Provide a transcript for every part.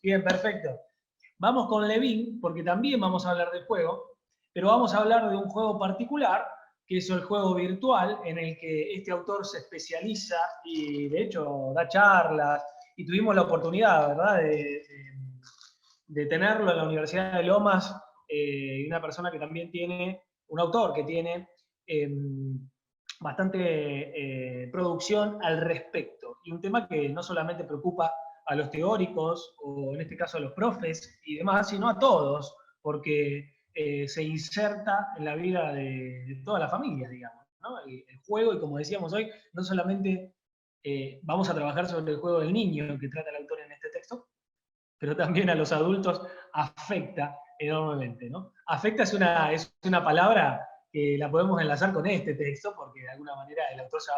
Bien, perfecto. Vamos con Levin, porque también vamos a hablar de juego, pero vamos a hablar de un juego particular, que es el juego virtual, en el que este autor se especializa y de hecho da charlas, y tuvimos la oportunidad, ¿verdad?, de tenerlo en la Universidad de Lomas, una persona que también tiene, un autor que tiene bastante producción al respecto, y un tema que no solamente preocupa a los teóricos, o en este caso a los profes y demás, sino a todos, porque se inserta en la vida de toda la familia, digamos, ¿no? El juego, y como decíamos hoy, no solamente vamos a trabajar sobre el juego del niño que trata el autor en este texto, pero también a los adultos afecta enormemente, ¿no? Afecta es una palabra que la podemos enlazar con este texto, porque de alguna manera el autor se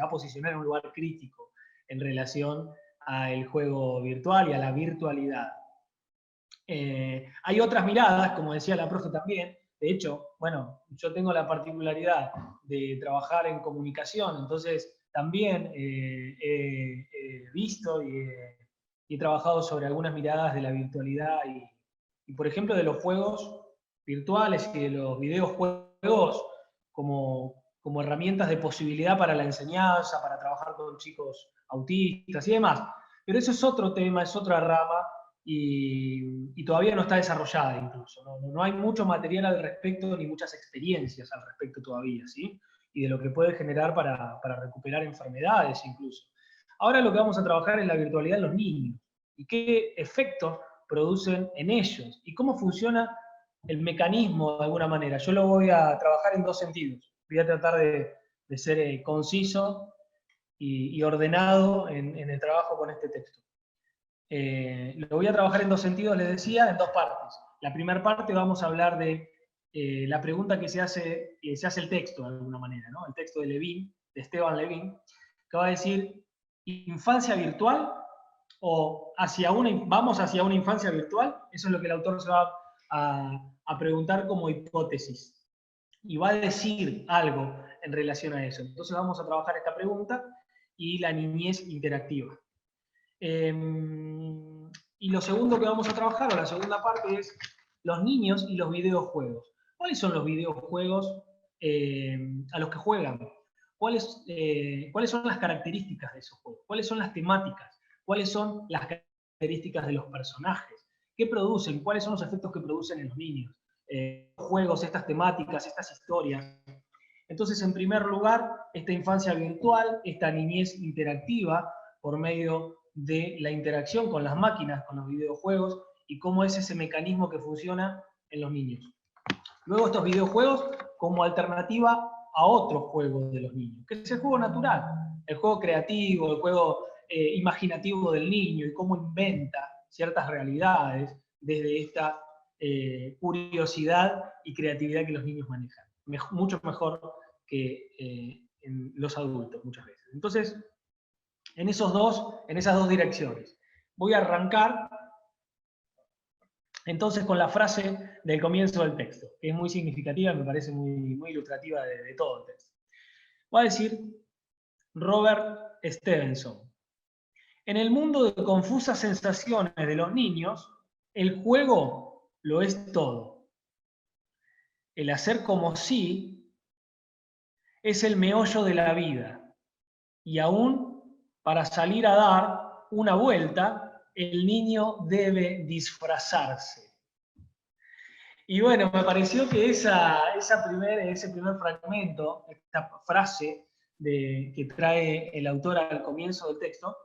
va a posicionar en un lugar crítico en relación al juego virtual y a la virtualidad. Hay otras miradas, como decía la profe también. De hecho, bueno, yo tengo la particularidad de trabajar en comunicación, entonces también he visto y he trabajado sobre algunas miradas de la virtualidad y, por ejemplo, de los juegos virtuales y de los videojuegos como herramientas de posibilidad para la enseñanza, para trabajar con chicos autistas y demás. Pero eso es otro tema, es otra rama, y todavía no está desarrollada incluso. No hay mucho material al respecto, ni muchas experiencias al respecto todavía, ¿sí? Y de lo que puede generar para recuperar enfermedades incluso. Ahora lo que vamos a trabajar es la virtualidad en los niños, y qué efectos producen en ellos, y cómo funciona el mecanismo de alguna manera. Yo lo voy a trabajar en dos sentidos. Voy a tratar de ser conciso y ordenado en el trabajo con este texto. Lo voy a trabajar en dos sentidos, les decía, en dos partes. La primera parte vamos a hablar de la pregunta que se hace el texto, de alguna manera, ¿no? El texto de Levin, de Esteban Levin, que va a decir, ¿infancia virtual o vamos hacia una infancia virtual? Eso es lo que el autor se va a preguntar como hipótesis. Y va a decir algo en relación a eso. Entonces vamos a trabajar esta pregunta y la niñez interactiva. Y lo segundo que vamos a trabajar, o la segunda parte, es los niños y los videojuegos. ¿Cuáles son los videojuegos a los que juegan? ¿Cuáles son las características de esos juegos? ¿Cuáles son las temáticas? ¿Cuáles son las características de los personajes? ¿Qué producen? ¿Cuáles son los efectos que producen en los niños? Juegos, estas temáticas, estas historias. Entonces, en primer lugar, esta infancia virtual, esta niñez interactiva, por medio de la interacción con las máquinas, con los videojuegos, y cómo es ese mecanismo que funciona en los niños. Luego estos videojuegos como alternativa a otros juegos de los niños, que es el juego natural, el juego creativo, el juego imaginativo del niño, y cómo inventa ciertas realidades desde esta curiosidad y creatividad que los niños manejan. Mucho mejor que en los adultos muchas veces. Entonces, en esas dos direcciones. Voy a arrancar entonces con la frase del comienzo del texto, que es muy significativa, me parece muy ilustrativa de todo el texto. Va a decir Robert Stevenson: en el mundo de confusas sensaciones de los niños, el juego lo es todo. El hacer como si es el meollo de la vida, y aún para salir a dar una vuelta, el niño debe disfrazarse. Y bueno, me pareció que ese primer fragmento, esta frase que trae el autor al comienzo del texto,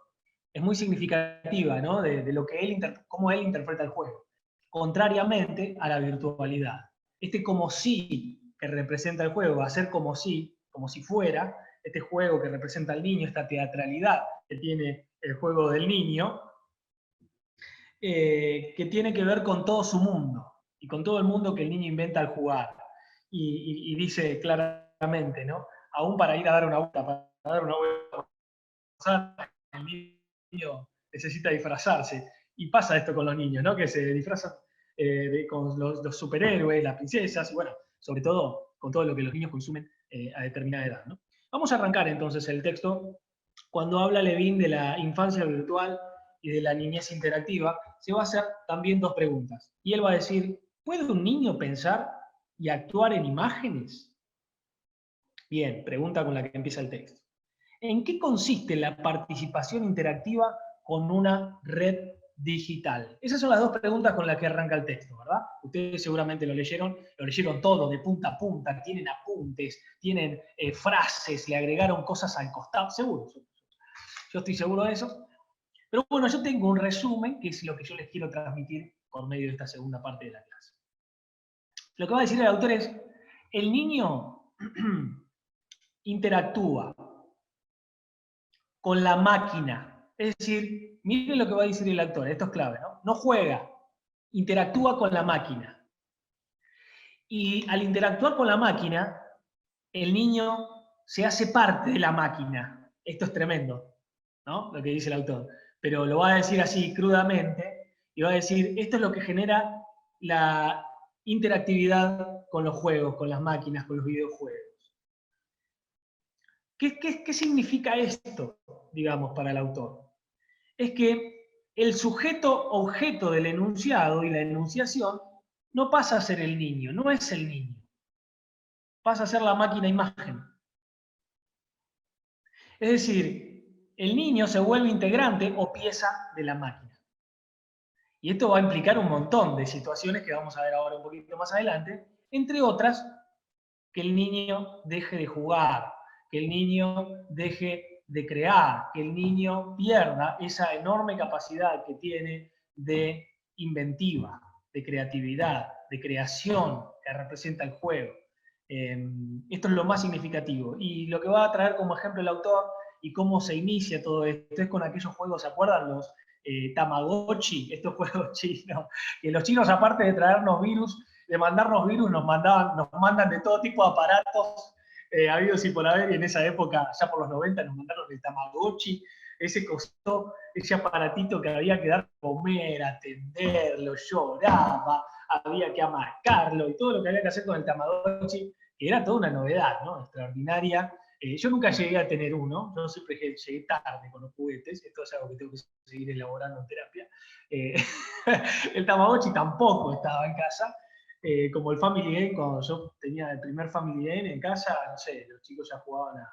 es muy significativa, ¿no? De lo que cómo él interpreta el juego, contrariamente a la virtualidad. Este como si que representa el juego, hacer como si fuera, este juego que representa al niño, esta teatralidad que tiene el juego del niño, que tiene que ver con todo su mundo y con todo el mundo que el niño inventa al jugar. Y dice claramente, ¿no? Aún para ir a dar una vuelta, el niño necesita disfrazarse. Y pasa esto con los niños, ¿no? Que se disfrazan con los superhéroes, las princesas, y bueno, sobre todo con todo lo que los niños consumen a determinada edad, ¿no? Vamos a arrancar entonces el texto cuando habla Levin de la infancia virtual y de la niñez interactiva, se va a hacer también dos preguntas. Y él va a decir, ¿puede un niño pensar y actuar en imágenes? Bien, pregunta con la que empieza el texto. ¿En qué consiste la participación interactiva con una red digital? Esas son las dos preguntas con las que arranca el texto, ¿verdad? Ustedes seguramente lo leyeron todo, de punta a punta, tienen apuntes, tienen frases, le agregaron cosas al costado, seguro. Yo estoy seguro de eso. Pero bueno, yo tengo un resumen, que es lo que yo les quiero transmitir por medio de esta segunda parte de la clase. Lo que va a decir el autor es, el niño interactúa con la máquina. Es decir, miren lo que va a decir el autor, esto es clave, ¿no? No juega, interactúa con la máquina. Y al interactuar con la máquina, el niño se hace parte de la máquina. Esto es tremendo, ¿no? Lo que dice el autor. Pero lo va a decir así crudamente, y va a decir, esto es lo que genera la interactividad con los juegos, con las máquinas, con los videojuegos. ¿Qué significa esto, digamos, para el autor? Es que el sujeto objeto del enunciado y la enunciación no pasa a ser el niño, no es el niño. Pasa a ser la máquina imagen. Es decir, el niño se vuelve integrante o pieza de la máquina. Y esto va a implicar un montón de situaciones que vamos a ver ahora un poquito más adelante, entre otras, que el niño deje de jugar, que el niño deje de crear, que el niño pierda esa enorme capacidad que tiene de inventiva, de creatividad, de creación que representa el juego. Esto es lo más significativo. Y lo que va a traer como ejemplo el autor y cómo se inicia todo esto es con aquellos juegos, ¿se acuerdan? Los Tamagotchi, estos juegos chinos, que los chinos, aparte de traernos virus, de mandarnos virus, nos mandan de todo tipo de aparatos habidos y por haber, y en esa época, ya por los 90, nos mandaron el Tamagotchi, ese aparatito que había que dar a comer, atenderlo, lloraba, había que amascarlo, y todo lo que había que hacer con el Tamagotchi, que era toda una novedad, ¿no? Extraordinaria. Yo nunca llegué a tener uno, yo siempre llegué tarde con los juguetes, esto es algo que tengo que seguir elaborando en terapia. El Tamagotchi tampoco estaba en casa, como el Family Game, cuando yo tenía el primer Family Game en casa, no sé, los chicos ya jugaban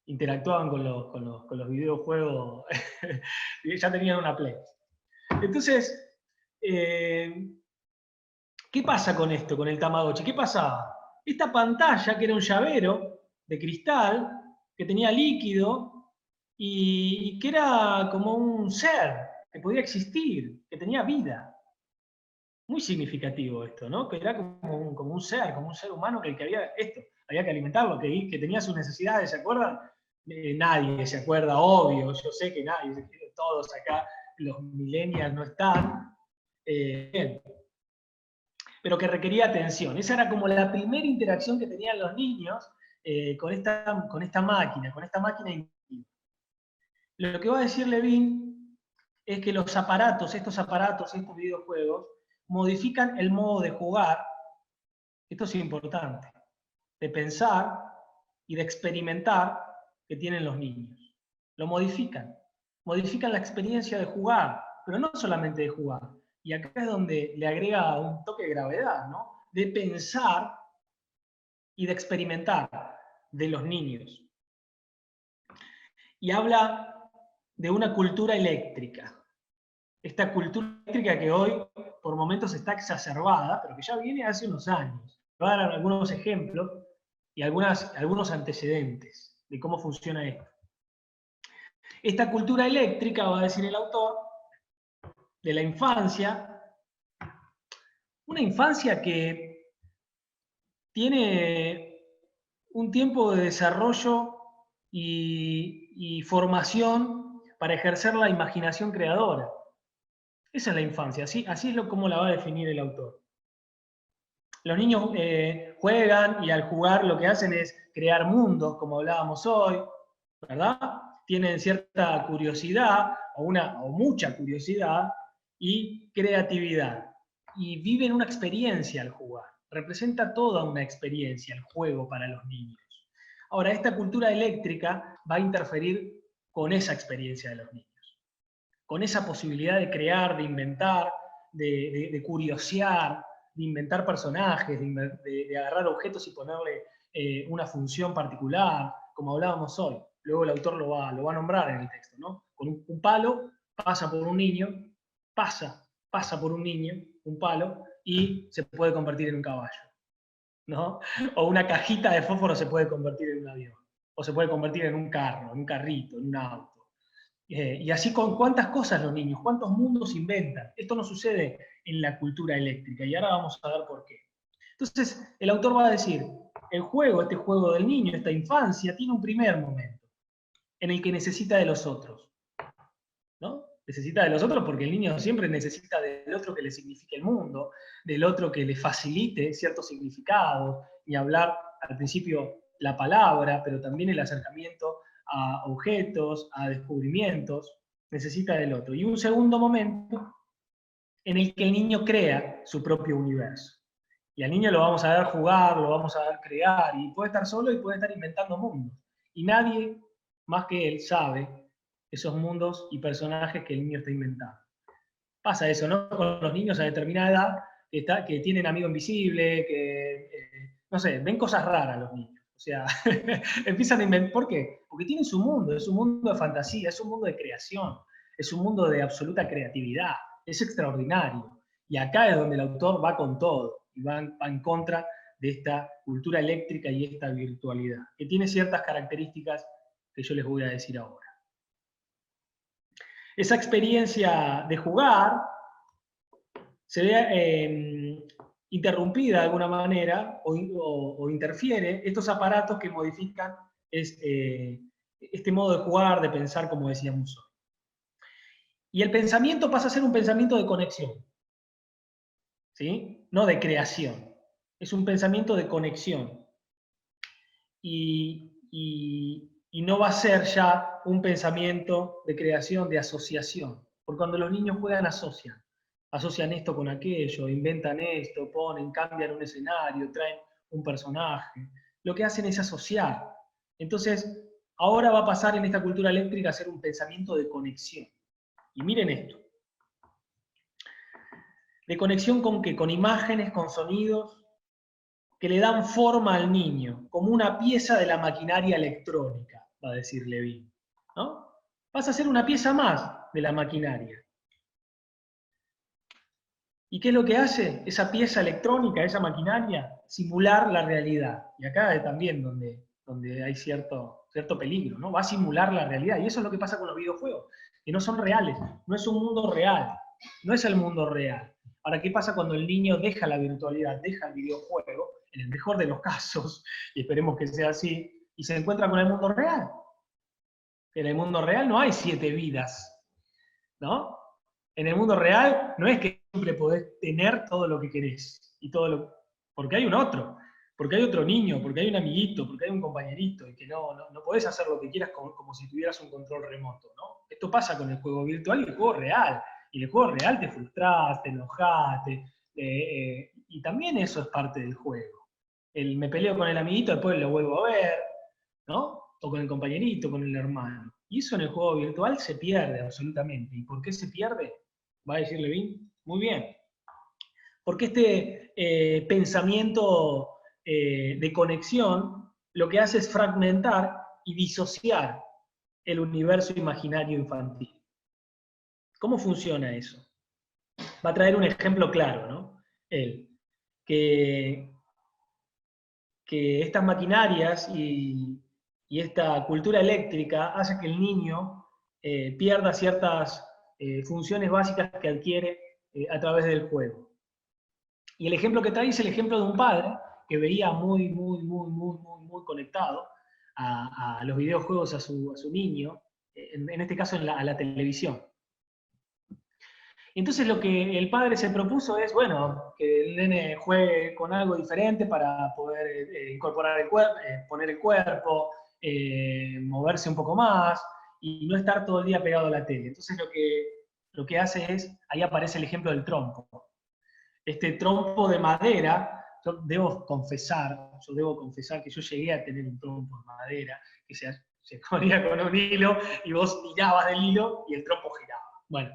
interactuaban con los videojuegos, ya tenían una Play. Entonces, ¿qué pasa con esto, con el Tamagotchi? ¿Qué pasaba? Esta pantalla, que era un llavero de cristal, que tenía líquido, y que era como un ser, que podía existir, que tenía vida. Muy significativo esto, ¿no? Que era como un ser humano que había había que alimentarlo, que tenía sus necesidades, ¿se acuerdan? Nadie se acuerda, obvio, yo sé que nadie, todos acá, los millennials no están, bien, pero que requería atención. Esa era como la primera interacción que tenían los niños con esta máquina intuitiva. Lo que va a decir Levin es que estos videojuegos, modifican el modo de jugar, esto es importante, de pensar y de experimentar que tienen los niños. Lo modifican la experiencia de jugar, pero no solamente de jugar. Y acá es donde le agrega un toque de gravedad, ¿no? De pensar y de experimentar de los niños. Y habla de una cultura eléctrica. Esta cultura eléctrica que hoy por momentos está exacerbada, pero que ya viene hace unos años. Voy a dar algunos ejemplos y algunos antecedentes de cómo funciona esto. Esta cultura eléctrica, va a decir el autor, de la infancia, una infancia que tiene un tiempo de desarrollo y formación para ejercer la imaginación creadora. Esa es la infancia, así es como la va a definir el autor. Los niños juegan y al jugar lo que hacen es crear mundos, como hablábamos hoy, ¿verdad? Tienen cierta curiosidad, o mucha curiosidad, y creatividad. Y viven una experiencia al jugar. Representa toda una experiencia el juego para los niños. Ahora, esta cultura eléctrica va a interferir con esa experiencia de los niños, con esa posibilidad de crear, de inventar, de curiosear, de inventar personajes, de agarrar objetos y ponerle una función particular, como hablábamos hoy. Luego el autor lo va a nombrar en el texto, ¿no? Con un palo pasa por un niño, pasa por un niño, un palo, y se puede convertir en un caballo, ¿no? O una cajita de fósforo se puede convertir en un avión, o se puede convertir en un carro, en un carrito, en un auto. Y así con cuántas cosas los niños, cuántos mundos inventan. Esto no sucede en la cultura eléctrica, y ahora vamos a ver por qué. Entonces, el autor va a decir, el juego, este juego del niño, esta infancia, tiene un primer momento en el que necesita de los otros, ¿no? Necesita de los otros porque el niño siempre necesita del otro que le signifique el mundo, del otro que le facilite cierto significado, y hablar al principio la palabra, pero también el acercamiento a objetos, a descubrimientos, necesita del otro. Y un segundo momento en el que el niño crea su propio universo. Y al niño lo vamos a ver jugar, lo vamos a ver crear, y puede estar solo y puede estar inventando mundos. Y nadie más que él sabe esos mundos y personajes que el niño está inventando. Pasa eso, ¿no? Con los niños a determinada edad, que tienen amigo invisible, que, no sé, ven cosas raras los niños. O sea, empiezan a inventar. ¿Por qué? Porque tienen su mundo, es un mundo de fantasía, es un mundo de creación, es un mundo de absoluta creatividad, es extraordinario. Y acá es donde el autor va con todo, y va en contra de esta cultura eléctrica y esta virtualidad, que tiene ciertas características que yo les voy a decir ahora. Esa experiencia de jugar se ve interrumpida de alguna manera o interfiere estos aparatos que modifican este modo de jugar, de pensar, como decíamos hoy. Y el pensamiento pasa a ser un pensamiento de conexión, ¿sí? No de creación. Es un pensamiento de conexión. Y no va a ser ya un pensamiento de creación, de asociación. Porque cuando los niños juegan, asocian esto con aquello, inventan esto, ponen, cambian un escenario, traen un personaje. Lo que hacen es asociar. Entonces, ahora va a pasar en esta cultura eléctrica a ser un pensamiento de conexión. Y miren esto. ¿De conexión con qué? Con imágenes, con sonidos, que le dan forma al niño, como una pieza de la maquinaria electrónica, va a decir Levin, ¿no? Vas a ser una pieza más de la maquinaria. ¿Y qué es lo que hace esa pieza electrónica, esa maquinaria? Simular la realidad. Y acá es también donde hay cierto peligro, ¿no? Va a simular la realidad. Y eso es lo que pasa con los videojuegos, que no son reales, no es un mundo real, no es el mundo real. Ahora, ¿qué pasa cuando el niño deja la virtualidad, deja el videojuego, en el mejor de los casos, y esperemos que sea así, y se encuentra con el mundo real? En el mundo real no hay 7 vidas, ¿no? En el mundo real no es que siempre podés tener todo lo que querés, porque hay un otro, porque hay otro niño, porque hay un amiguito, porque hay un compañerito, y que no podés hacer lo que quieras como si tuvieras un control remoto, ¿no? Esto pasa con el juego virtual y el juego real. Y en el juego real te frustrás, te enojás, y también eso es parte del juego. Me peleo con el amiguito, después lo vuelvo a ver, ¿no? O con el compañerito, con el hermano. Y eso en el juego virtual se pierde absolutamente. ¿Y por qué se pierde? Va a decir Levin. Muy bien. Porque este pensamiento de conexión lo que hace es fragmentar y disociar el universo imaginario infantil. ¿Cómo funciona eso? Va a traer un ejemplo claro, ¿no? Él, que estas maquinarias y esta cultura eléctrica hace que el niño pierda ciertas funciones básicas que adquiere a través del juego. Y el ejemplo que trae es el ejemplo de un padre que veía muy conectado a los videojuegos a su niño, en este caso a la televisión. Entonces lo que el padre se propuso es, bueno, que el nene juegue con algo diferente para poder incorporar el cuerpo, poner el cuerpo, moverse un poco más y no estar todo el día pegado a la tele. Entonces lo que hace es, ahí aparece el ejemplo del trompo. Este trompo de madera, yo debo confesar que yo llegué a tener un trompo de madera que se Se ponía con un hilo y vos tirabas del hilo y el trompo giraba. Bueno,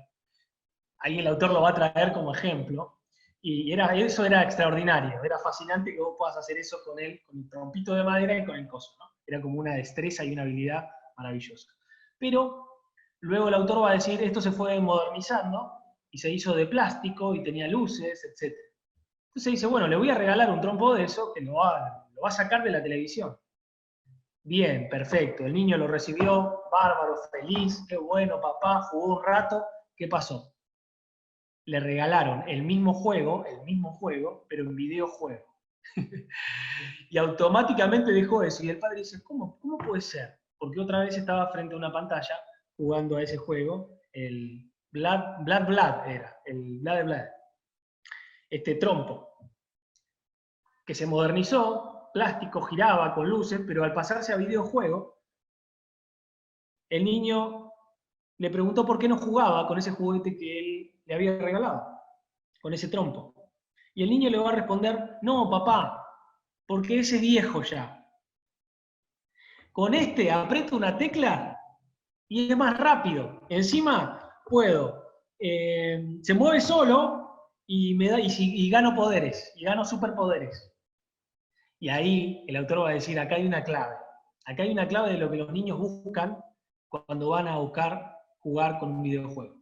ahí el autor lo va a traer como ejemplo. Y eso era extraordinario, era fascinante que vos puedas hacer eso con el trompito de madera y con el coso, ¿no? Era como una destreza y una habilidad maravillosa. Pero luego el autor va a decir, esto se fue modernizando y se hizo de plástico y tenía luces, etc. Entonces dice, bueno, le voy a regalar un trompo de eso que lo va a sacar de la televisión. Bien, perfecto, el niño lo recibió, bárbaro, feliz, qué bueno, papá, jugó un rato, ¿qué pasó? Le regalaron el mismo juego, pero en videojuego. Y automáticamente dejó eso. Y el padre dice, ¿cómo puede ser? Porque otra vez estaba frente a una pantalla jugando a ese juego, el Blood era, el Blood, este trompo, que se modernizó, plástico, giraba con luces, pero al pasarse a videojuego, el niño le preguntó por qué no jugaba con ese juguete que él le había regalado, con ese trompo. Y el niño le va a responder, no, papá, porque ese es viejo ya. Con este aprieto una tecla y es más rápido. Encima puedo, se mueve solo y gano poderes, y gano superpoderes. Y ahí el autor va a decir, acá hay una clave. Acá hay una clave de lo que los niños buscan cuando van a buscar jugar con un videojuego.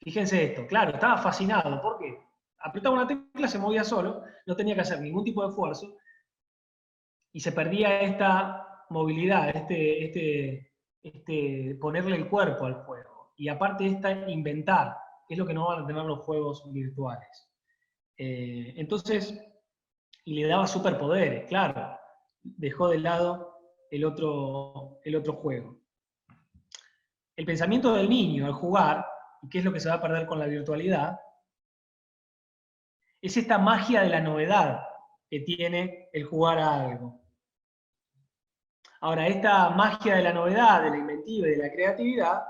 Fíjense esto, claro, estaba fascinado. ¿Por qué? Apretaba una tecla, se movía solo, no tenía que hacer ningún tipo de esfuerzo, y se perdía esta movilidad, ponerle el cuerpo al juego. Y aparte inventar, que es lo que no van a tener los juegos virtuales. Entonces, y le daba superpoderes, claro. Dejó de lado el otro juego. El pensamiento del niño al jugar, y qué es lo que se va a perder con la virtualidad, es esta magia de la novedad que tiene el jugar a algo. Ahora, esta magia de la novedad, de la inventiva y de la creatividad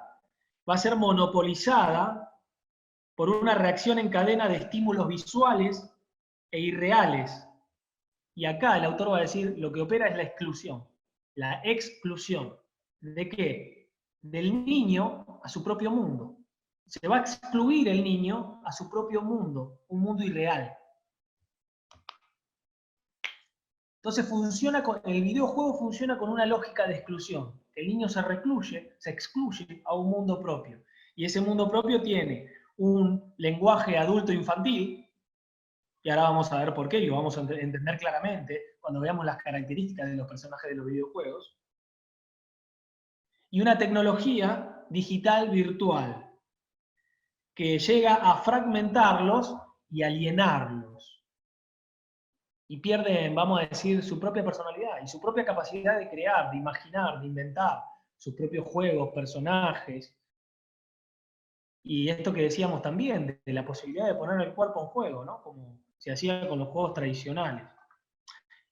va a ser monopolizada por una reacción en cadena de estímulos visuales e irreales. Y acá el autor va a decir, lo que opera es la exclusión. La exclusión. ¿De qué? Del niño a su propio mundo. Se va a excluir el niño a su propio mundo, un mundo irreal. Entonces el videojuego funciona con una lógica de exclusión. El niño se excluye a un mundo propio. Y ese mundo propio tiene un lenguaje adulto infantil, y ahora vamos a ver por qué, y lo vamos a entender claramente cuando veamos las características de los personajes de los videojuegos, y una tecnología digital virtual, que llega a fragmentarlos y alienarlos. Y pierden, vamos a decir, su propia personalidad y su propia capacidad de crear, de imaginar, de inventar sus propios juegos, personajes. Y esto que decíamos también, de la posibilidad de poner el cuerpo en juego, ¿no? Como se hacía con los juegos tradicionales.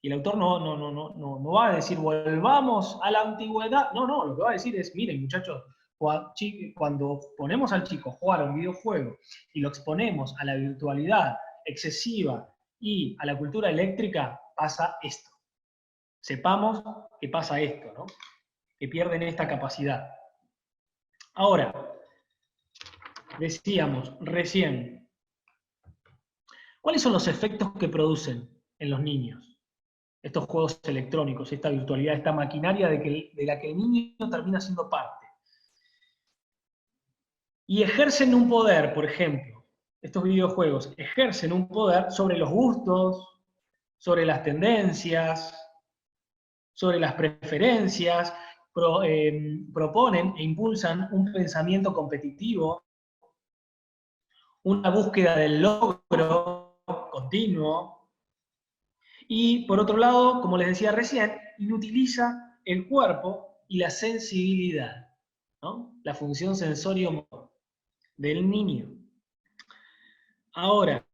Y el autor no va a decir, volvamos a la antigüedad. No, lo que va a decir es, miren muchachos, cuando ponemos al chico a jugar a un videojuego y lo exponemos a la virtualidad excesiva y a la cultura eléctrica, pasa esto. Sepamos que pasa esto, ¿no? Que pierden esta capacidad. Ahora, decíamos recién, ¿cuáles son los efectos que producen en los niños estos juegos electrónicos, esta virtualidad, esta maquinaria de la que el niño termina siendo parte? Y ejercen un poder, por ejemplo, estos videojuegos ejercen un poder sobre los gustos, sobre las tendencias, sobre las preferencias, proponen e impulsan un pensamiento competitivo, una búsqueda del logro continuo, y por otro lado, como les decía recién, inutiliza el cuerpo y la sensibilidad, ¿no? La función sensorio-motor del niño. Ahora,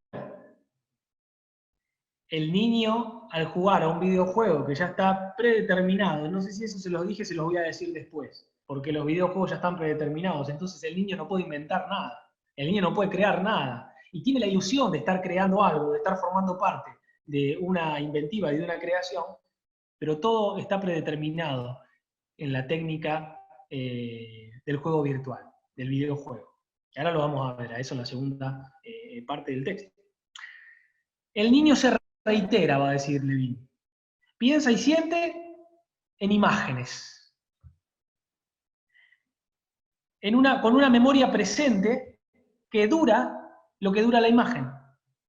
el niño al jugar a un videojuego que ya está predeterminado, no sé si eso se los dije, se los voy a decir después, porque los videojuegos ya están predeterminados, entonces el niño no puede inventar nada, el niño no puede crear nada, y tiene la ilusión de estar creando algo, de estar formando parte de una inventiva y de una creación, pero todo está predeterminado. en la técnica del juego virtual, del videojuego. Y ahora lo vamos a ver, a eso en la segunda parte del texto. El niño se reitera, va a decir Levin. Piensa y siente en imágenes. Con una memoria presente que dura lo que dura la imagen.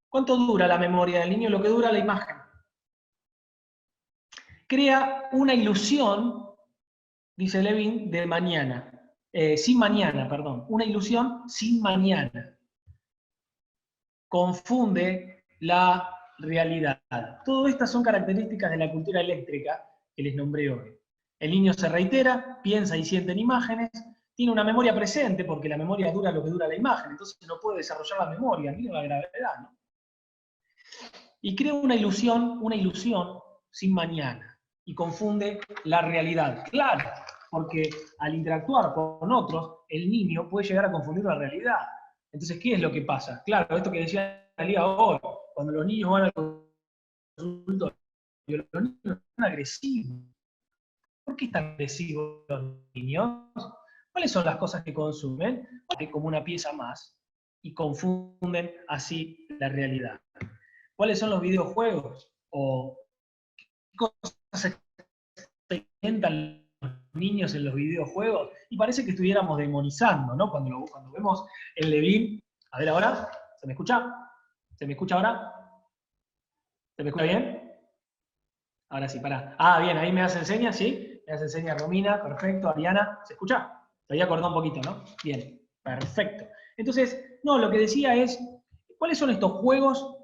¿Cuánto dura la memoria del niño? Lo que dura la imagen. Crea una ilusión, dice Levin, de mañana. Sin mañana, perdón. Una ilusión sin mañana. Confunde la realidad. Todas estas son características de la cultura eléctrica que les nombré hoy. El niño se reitera, piensa y siente en imágenes, tiene una memoria presente, porque la memoria dura lo que dura la imagen, entonces no puede desarrollar la memoria, miren la gravedad, ¿no? Y crea una ilusión sin mañana, y confunde la realidad. Claro, porque al interactuar con otros, el niño puede llegar a confundir la realidad. Entonces, ¿qué es lo que pasa? Claro, esto que decía la Liga hoy, cuando los niños van al consultorio, los niños son agresivos. ¿Por qué están agresivos los niños? ¿Cuáles son las cosas que consumen? Como una pieza más, y confunden así la realidad. ¿Cuáles son los videojuegos? ¿O qué cosas experimentan los niños en los videojuegos? Y parece que estuviéramos demonizando, ¿no? Cuando vemos el Levin. A ver ahora, ¿se me escucha? ¿Se me escucha ahora? ¿Se me escucha bien? Ahora sí, pará. Ah, bien, ahí me hace señas, ¿sí? Me hace señas Romina, perfecto. Ariana, ¿se escucha? Se había acordado un poquito, ¿no? Bien, perfecto. Entonces, no, lo que decía es, ¿cuáles son estos juegos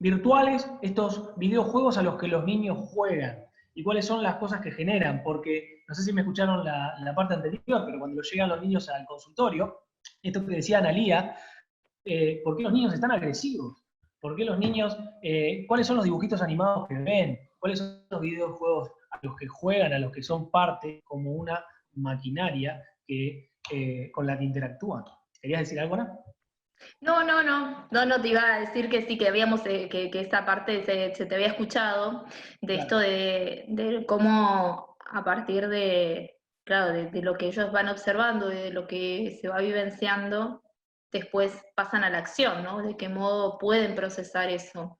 virtuales, estos videojuegos a los que los niños juegan? ¿Y cuáles son las cosas que generan? Porque, no sé si me escucharon la parte anterior, pero cuando llegan los niños al consultorio, esto que decía Analía, ¿por qué los niños están agresivos? ¿Por qué los niños, cuáles son los dibujitos animados que ven? ¿Cuáles son los videojuegos a los que juegan, a los que son parte como una maquinaria con la que interactúan? ¿Querías decir algo, Ana? No, te iba a decir que sí, que habíamos, que esa parte se te había escuchado, de esto Claro. de cómo a partir de, claro, de lo que ellos van observando, de lo que se va vivenciando, después pasan a la acción, ¿no? De qué modo pueden procesar eso.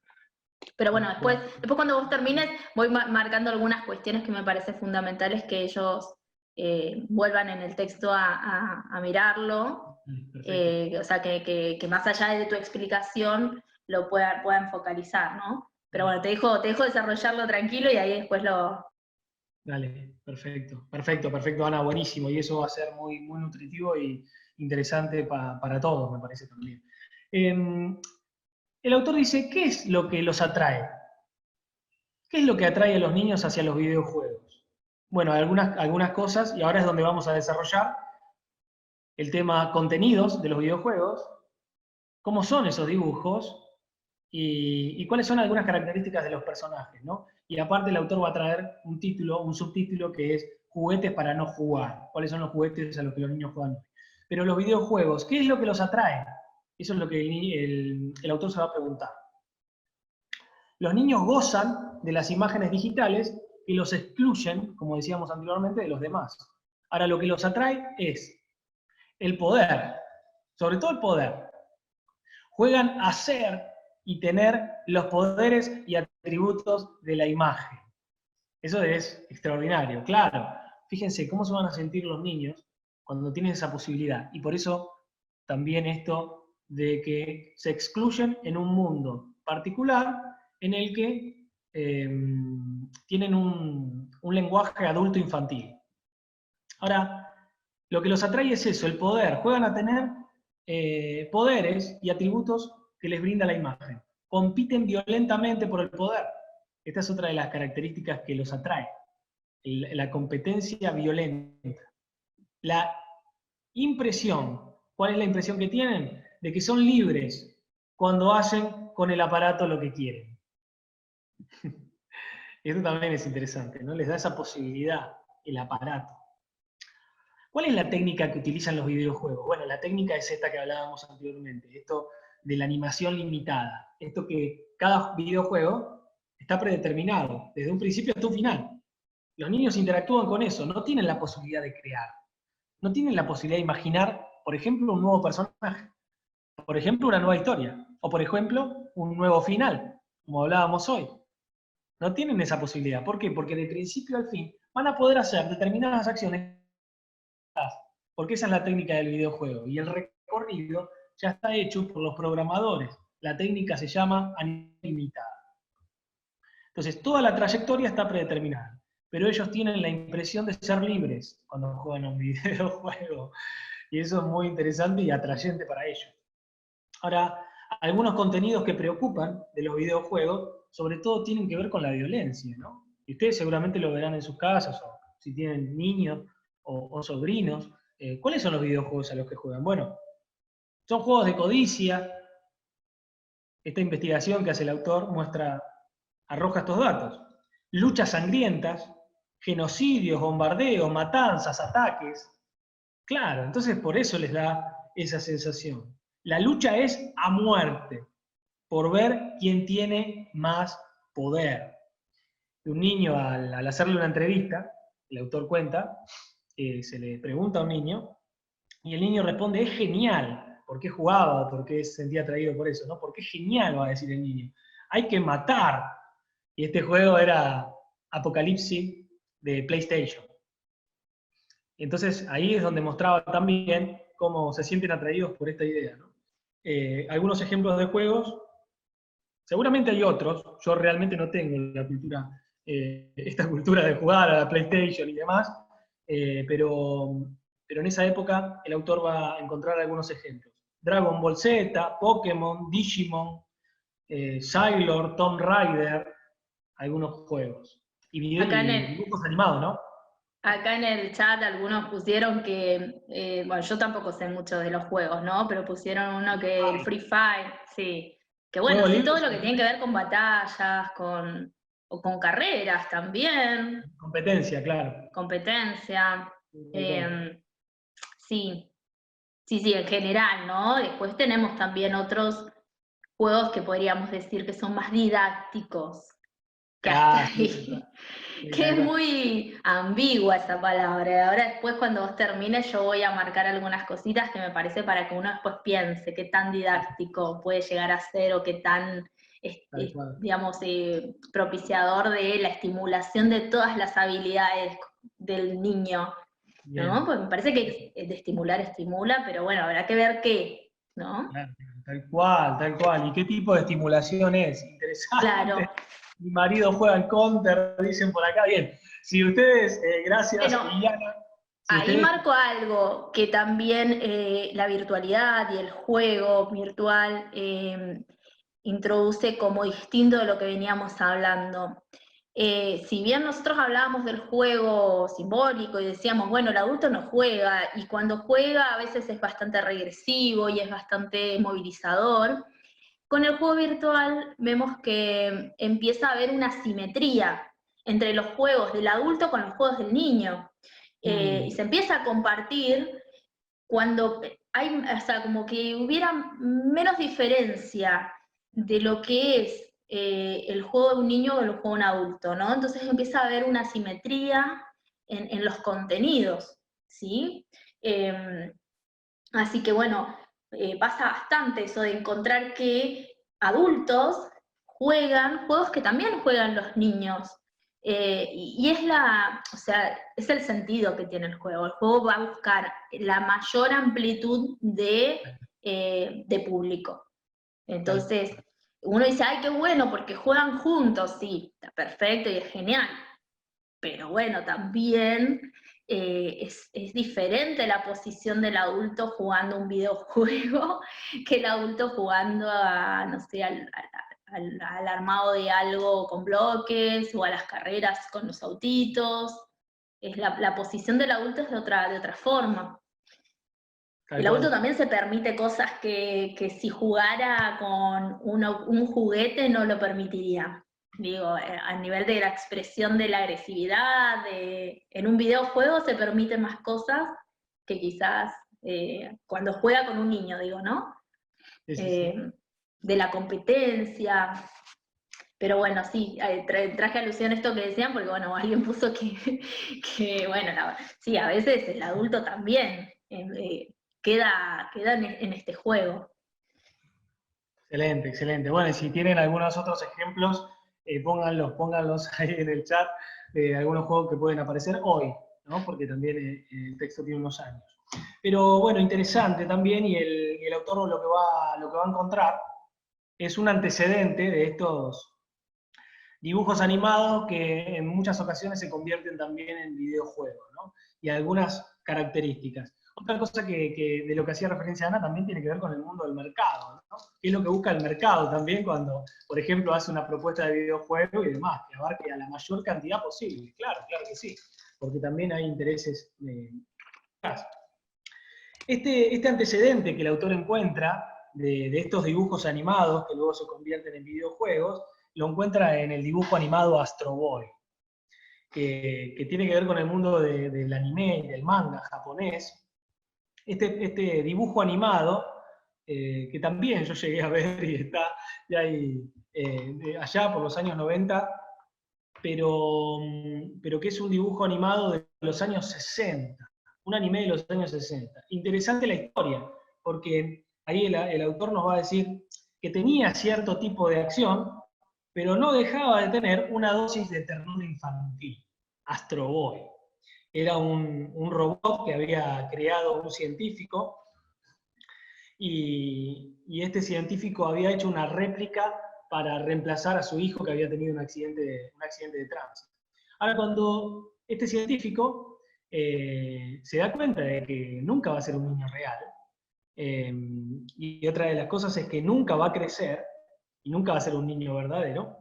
Pero bueno, después cuando vos termines, voy marcando algunas cuestiones que me parecen fundamentales que ellos vuelvan en el texto a mirarlo. O sea, que más allá de tu explicación lo puedan focalizar, ¿no? Pero bueno, te dejo desarrollarlo tranquilo y ahí después lo... Dale, perfecto, Ana, buenísimo. Y eso va a ser muy, muy nutritivo y interesante para todos, me parece también. El autor dice, ¿qué es lo que los atrae? ¿Qué es lo que atrae a los niños hacia los videojuegos? Bueno, algunas cosas, y ahora es donde vamos a desarrollar el tema contenidos de los videojuegos, cómo son esos dibujos y cuáles son algunas características de los personajes, ¿no? Y aparte el autor va a traer un subtítulo que es juguetes para no jugar. ¿Cuáles son los juguetes a los que los niños juegan? Pero los videojuegos, ¿qué es lo que los atrae? Eso es lo que el autor se va a preguntar. Los niños gozan de las imágenes digitales que los excluyen, como decíamos anteriormente, de los demás. Ahora, lo que los atrae es el poder, sobre todo el poder. Juegan a ser y tener los poderes y atributos de la imagen. Eso es extraordinario, claro. Fíjense cómo se van a sentir los niños cuando tienen esa posibilidad. Y por eso también esto de que se excluyen en un mundo particular en el que tienen un lenguaje adulto infantil. Ahora, lo que los atrae es eso, el poder. Juegan a tener poderes y atributos que les brinda la imagen. Compiten violentamente por el poder. Esta es otra de las características que los atrae. La competencia violenta. La impresión. ¿Cuál es la impresión que tienen? De que son libres cuando hacen con el aparato lo que quieren. Esto también es interesante, ¿no? Les da esa posibilidad, el aparato. ¿Cuál es la técnica que utilizan los videojuegos? Bueno, la técnica es esta que hablábamos anteriormente, esto de la animación limitada, esto que cada videojuego está predeterminado, desde un principio hasta un final. Los niños interactúan con eso, no tienen la posibilidad de crear, no tienen la posibilidad de imaginar, por ejemplo, un nuevo personaje, por ejemplo, una nueva historia, o por ejemplo, un nuevo final, como hablábamos hoy. No tienen esa posibilidad. ¿Por qué? Porque de principio al fin van a poder hacer determinadas acciones, porque esa es la técnica del videojuego, y el recorrido ya está hecho por los programadores. La técnica se llama animación limitada. Entonces, toda la trayectoria está predeterminada, pero ellos tienen la impresión de ser libres cuando juegan a un videojuego, y eso es muy interesante y atrayente para ellos. Ahora, algunos contenidos que preocupan de los videojuegos, sobre todo tienen que ver con la violencia, ¿no? Y ustedes seguramente lo verán en sus casas, o si tienen niños o sobrinos. ¿Cuáles son los videojuegos a los que juegan? Bueno, son juegos de codicia. Esta investigación que hace el autor arroja estos datos. Luchas sangrientas, genocidios, bombardeos, matanzas, ataques. Claro, entonces por eso les da esa sensación. La lucha es a muerte, por ver quién tiene más poder. Un niño, al hacerle una entrevista, el autor cuenta, se le pregunta a un niño, y el niño responde, es genial. ¿Por qué jugaba? ¿Por qué se sentía atraído por eso? ¿No? Porque es genial, va a decir el niño. Hay que matar. Y este juego era Apocalipsis de PlayStation. Entonces ahí es donde mostraba también cómo se sienten atraídos por esta idea, ¿no? Algunos ejemplos de juegos, seguramente hay otros, yo realmente no tengo la cultura, esta cultura de jugar a la PlayStation y demás, pero en esa época el autor va a encontrar algunos ejemplos. Dragon Ball Z, Pokémon, Digimon, Sailor, Tomb Raider, algunos juegos. Acá en Y dibujos animados, ¿no? acá en el chat algunos pusieron que, bueno, yo tampoco sé mucho de los juegos, ¿no? Pero pusieron uno que el Free Fire, sí. Que bueno, Juego sí, libre, todo lo que tiene que ver con batallas, o con carreras también, competencia, claro. competencia. Sí, sí, sí, en general, ¿no? Después tenemos también otros juegos que podríamos decir que son más didácticos, que hasta Ah, sí, ahí, sí, que tal es cual. muy ambigua esa palabra. Ahora después cuando vos termines yo voy a marcar algunas cositas que me parece para que uno después piense qué tan didáctico puede llegar a ser o qué tan, Tal cual. digamos, propiciador de la estimulación de todas las habilidades del niño, ¿no? Bien. Pues me parece que de estimular estimula, pero bueno, habrá que ver qué, ¿no? Claro, tal cual, tal cual. ¿Y qué tipo de estimulación es? Interesante. Claro. Mi marido juega al counter, dicen por acá. Bien. Si ustedes, gracias, Bueno, Liliana. Si ahí ustedes. marco algo, que también la virtualidad y el juego virtual introduce como distinto de lo que veníamos hablando. Si bien nosotros hablábamos del juego simbólico y decíamos, bueno, el adulto no juega, y cuando juega a veces es bastante regresivo y es bastante movilizador, con el juego virtual vemos que empieza a haber una simetría entre los juegos del adulto con los juegos del niño. Y se empieza a compartir cuando hay, o sea, como que hubiera menos diferencia de lo que es el juego de un niño o el juego de un adulto, ¿no? Entonces empieza a haber una simetría en los contenidos, ¿sí? Así que bueno, pasa bastante eso de encontrar que adultos juegan juegos que también juegan los niños. Y es o sea, es el sentido que tiene el juego. El juego va a buscar la mayor amplitud de público. Tal- Entonces, uno dice, ay, qué bueno, porque juegan juntos, sí, está perfecto y es genial. Pero bueno, también es diferente la posición del adulto jugando un videojuego que el adulto jugando a, no sé, al armado de algo con bloques o a las carreras con los autitos. La posición del adulto es de otra forma. tal El adulto cual. también se permite cosas que si jugara con un juguete no lo permitiría. Digo, a nivel de la expresión de la agresividad, en un videojuego se permiten más cosas que quizás cuando juega con un niño, digo, ¿no? Sí, sí, Eh, sí. de la competencia. Pero bueno, sí, traje alusión a esto que decían, porque bueno, alguien puso que bueno, sí, a veces el adulto también queda en este juego. Excelente, excelente. Bueno, y si tienen algunos otros ejemplos, pónganlos ahí en el chat de algunos juegos que pueden aparecer hoy, ¿no? Porque también el texto tiene unos años. Pero bueno, interesante también, y el autor lo que va a encontrar es un antecedente de estos dibujos animados que en muchas ocasiones se convierten también en videojuegos, ¿no? Y algunas características. Otra cosa de lo que hacía referencia Ana también tiene que ver con el mundo del mercado, ¿no? ¿Qué es lo que busca el mercado también cuando, por ejemplo, hace una propuesta de videojuego y demás, que abarque a la mayor cantidad posible? Claro, claro que sí, porque también hay intereses detrás. Este antecedente que el autor encuentra de estos dibujos animados que luego se convierten en videojuegos, lo encuentra en el dibujo animado Astro Boy, que tiene que ver con el mundo del anime y del manga japonés. Este dibujo animado, que también yo llegué a ver y está ya ahí, allá por los años 90, pero que es un dibujo animado de los años 60, un anime de los años 60. Interesante la historia, porque ahí el autor nos va a decir que tenía cierto tipo de acción, pero no dejaba de tener una dosis de ternura infantil. Astro Boy. Era un robot que había creado un científico, y este científico había hecho una réplica para reemplazar a su hijo que había tenido un accidente de tránsito. Ahora, cuando este científico se da cuenta de que nunca va a ser un niño real, y otra de las cosas es que nunca va a crecer, y nunca va a ser un niño verdadero,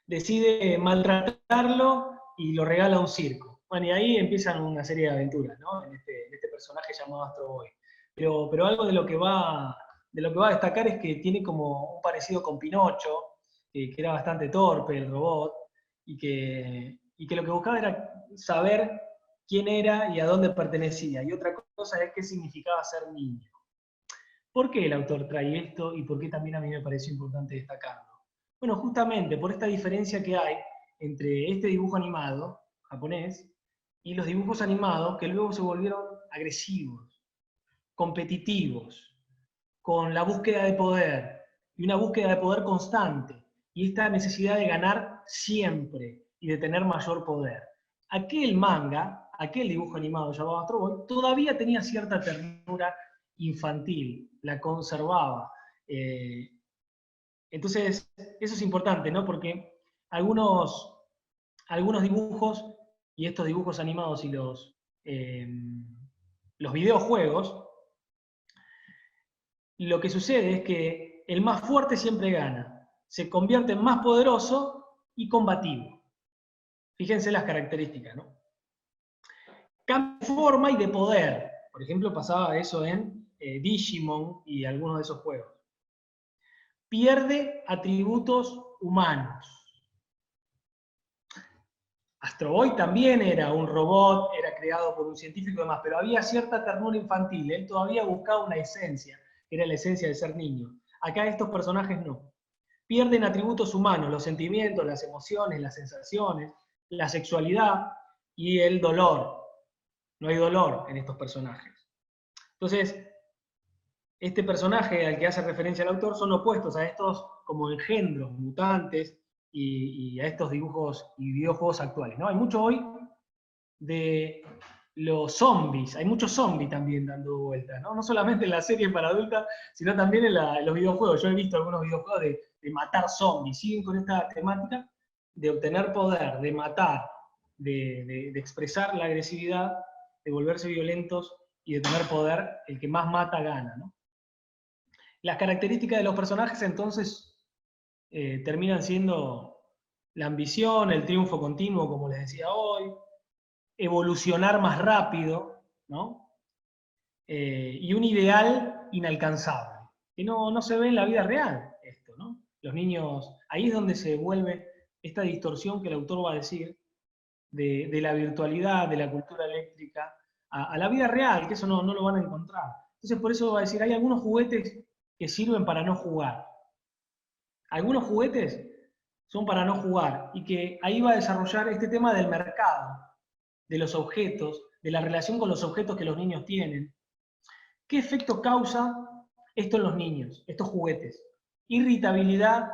decide maltratarlo y lo regala a un circo. Bueno, y ahí empiezan una serie de aventuras, ¿no? En este personaje llamado Astro Boy. Pero algo de lo que va a destacar es que tiene como un parecido con Pinocho, que era bastante torpe el robot, y que lo que buscaba era saber quién era y a dónde pertenecía. Y otra cosa es qué significaba ser niño. ¿Por qué el autor trae esto y por qué también a mí me pareció importante destacarlo? Bueno, justamente por esta diferencia que hay entre este dibujo animado japonés y los dibujos animados que luego se volvieron agresivos, competitivos, con la búsqueda de poder, y una búsqueda de poder constante, y esta necesidad de ganar siempre y de tener mayor poder. Aquel manga, aquel dibujo animado llamado Astro Boy, todavía tenía cierta ternura infantil, la conservaba. Entonces, eso es importante, ¿no? Porque algunos dibujos, y estos dibujos animados y los videojuegos, lo que sucede es que el más fuerte siempre gana, se convierte en más poderoso y combativo. Fíjense las características, ¿no? Cambia de forma y de poder. Por ejemplo, pasaba eso en Digimon y algunos de esos juegos. Pierde atributos humanos. Astro Boy también era un robot, era creado por un científico y demás, pero había cierta ternura infantil. Él todavía buscaba una esencia, que era la esencia de ser niño. Acá estos personajes no. Pierden atributos humanos, los sentimientos, las emociones, las sensaciones, la sexualidad y el dolor. No hay dolor en estos personajes. Entonces, este personaje al que hace referencia el autor son opuestos a estos como engendros, mutantes, y a estos dibujos y videojuegos actuales, ¿no? Hay mucho hoy de los zombies, hay muchos zombies también dando vueltas, ¿no? No solamente en la serie para adultas, sino también en los videojuegos. Yo he visto algunos videojuegos de matar zombies, siguen con esta temática de obtener poder, de matar, de expresar la agresividad, de volverse violentos y de tener poder. El que más mata gana, ¿no? Las características de los personajes entonces terminan siendo la ambición, el triunfo continuo, como les decía hoy, evolucionar más rápido, ¿no? Y un ideal inalcanzable, que no se ve en la vida real esto, ¿no? Los niños, ahí es donde se vuelve esta distorsión que el autor va a decir de la virtualidad, de la cultura eléctrica, a la vida real, que eso no lo van a encontrar. Entonces por eso va a decir, hay algunos juguetes que sirven para no jugar. Algunos juguetes son para no jugar, y que ahí va a desarrollar este tema del mercado, de los objetos, de la relación con los objetos que los niños tienen. ¿Qué efecto causa esto en los niños, estos juguetes? Irritabilidad,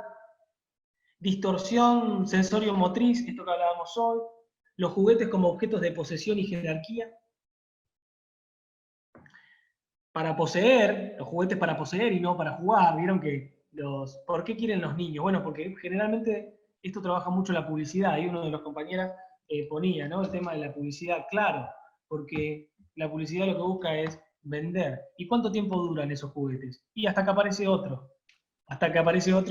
distorsión sensorio-motriz, esto que hablábamos hoy, los juguetes como objetos de posesión y jerarquía. Para poseer, los juguetes para poseer y no para jugar. Vieron que ¿por qué quieren los niños? Bueno, porque generalmente esto trabaja mucho la publicidad, y uno de los compañeros ponía, ¿no? El tema de la publicidad, claro, porque la publicidad lo que busca es vender. ¿Y cuánto tiempo duran esos juguetes? Y hasta que aparece otro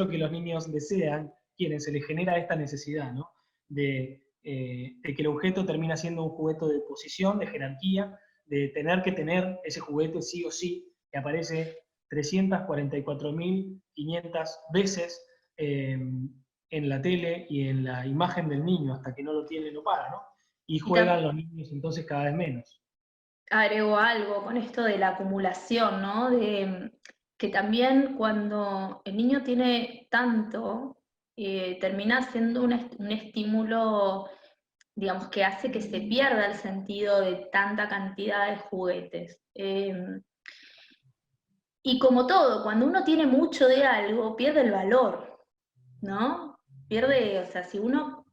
que los niños desean, quieren, se les genera esta necesidad, ¿no? De que el objeto termina siendo un juguete de posición, de jerarquía, de tener que tener ese juguete sí o sí, que aparece 344.500 veces en la tele y en la imagen del niño, hasta que no lo tiene no para, ¿no? Y Y juegan los niños entonces cada vez menos. agrego algo con esto de la acumulación, ¿no? De que también cuando el niño tiene tanto, termina siendo un estímulo, digamos, que hace que se pierda el sentido de tanta cantidad de juguetes. Y como todo, cuando uno tiene mucho de algo, pierde el valor, ¿no? Pierde, o sea, si uno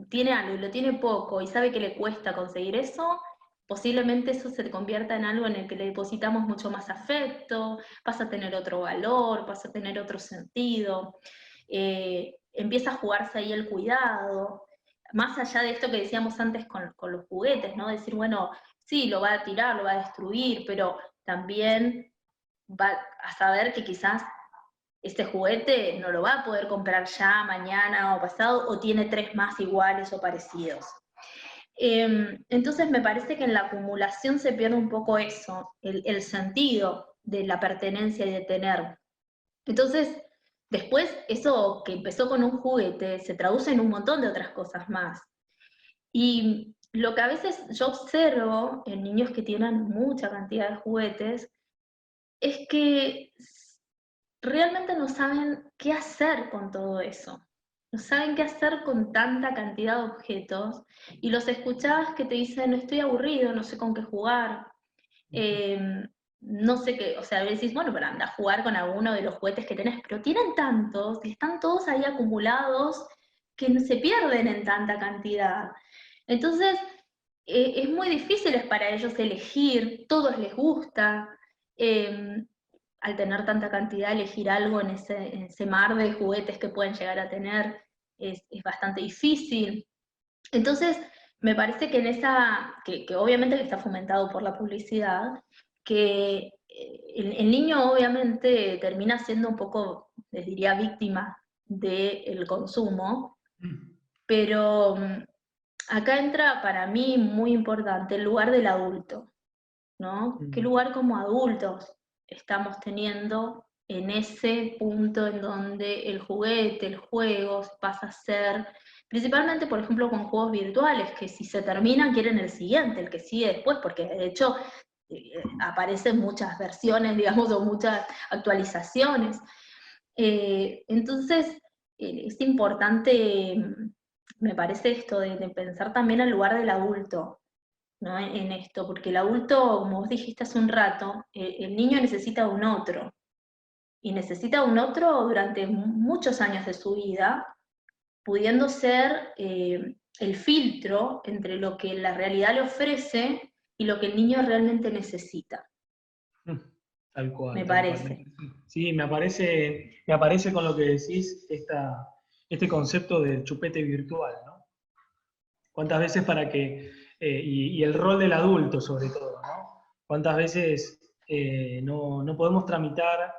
tiene algo y lo tiene poco y sabe que le cuesta conseguir eso, posiblemente eso se convierta en algo en el que le depositamos mucho más afecto, pasa a tener otro valor, pasa a tener otro sentido, empieza a jugarse ahí el cuidado, más allá de esto que decíamos antes con los juguetes, ¿no? Decir, bueno, sí, lo va a tirar, lo va a destruir, pero también va a saber que quizás este juguete no lo va a poder comprar ya, mañana o pasado, o tiene 3 más iguales o parecidos. Entonces me parece que en la acumulación se pierde un poco eso, el sentido de la pertenencia y de tener. Entonces, después eso que empezó con un juguete se traduce en un montón de otras cosas más. Y lo que a veces yo observo en niños que tienen mucha cantidad de juguetes es que realmente no saben qué hacer con todo eso. No saben qué hacer con tanta cantidad de objetos. Y los escuchabas que te dicen, estoy aburrido, no sé con qué jugar. eh, no sé qué, o sea, decís, bueno, pero anda a jugar con alguno de los juguetes que tenés, pero tienen tantos y están todos ahí acumulados que no se pierden en tanta cantidad. Entonces, es muy difícil para ellos elegir, todos les gusta. eh, Al tener tanta cantidad, elegir algo en ese mar de juguetes que pueden llegar a tener es bastante difícil. Entonces, me parece que que obviamente que está fomentado por la publicidad, que el niño obviamente termina siendo un poco, les diría, víctima del consumo, pero acá entra para mí muy importante el lugar del adulto, ¿no? ¿Qué lugar como adultos estamos teniendo en ese punto en donde el juguete, el juego pasa a ser, principalmente por ejemplo con juegos virtuales, que si se terminan quieren el siguiente, el que sigue después, porque de hecho aparecen muchas versiones, digamos, o muchas actualizaciones. Entonces, es importante, me parece esto de pensar también el lugar del adulto, ¿no? En esto, porque el adulto, como vos dijiste hace un rato, el niño necesita un otro, y necesita un otro durante muchos años de su vida, pudiendo ser el filtro entre lo que la realidad le ofrece y lo que el niño realmente necesita, Tal cual, me tal cual. parece. Sí, me aparece con lo que decís este concepto del chupete virtual, ¿no? ¿Cuántas veces para que, y el rol del adulto sobre todo, ¿no? ¿Cuántas veces no podemos tramitar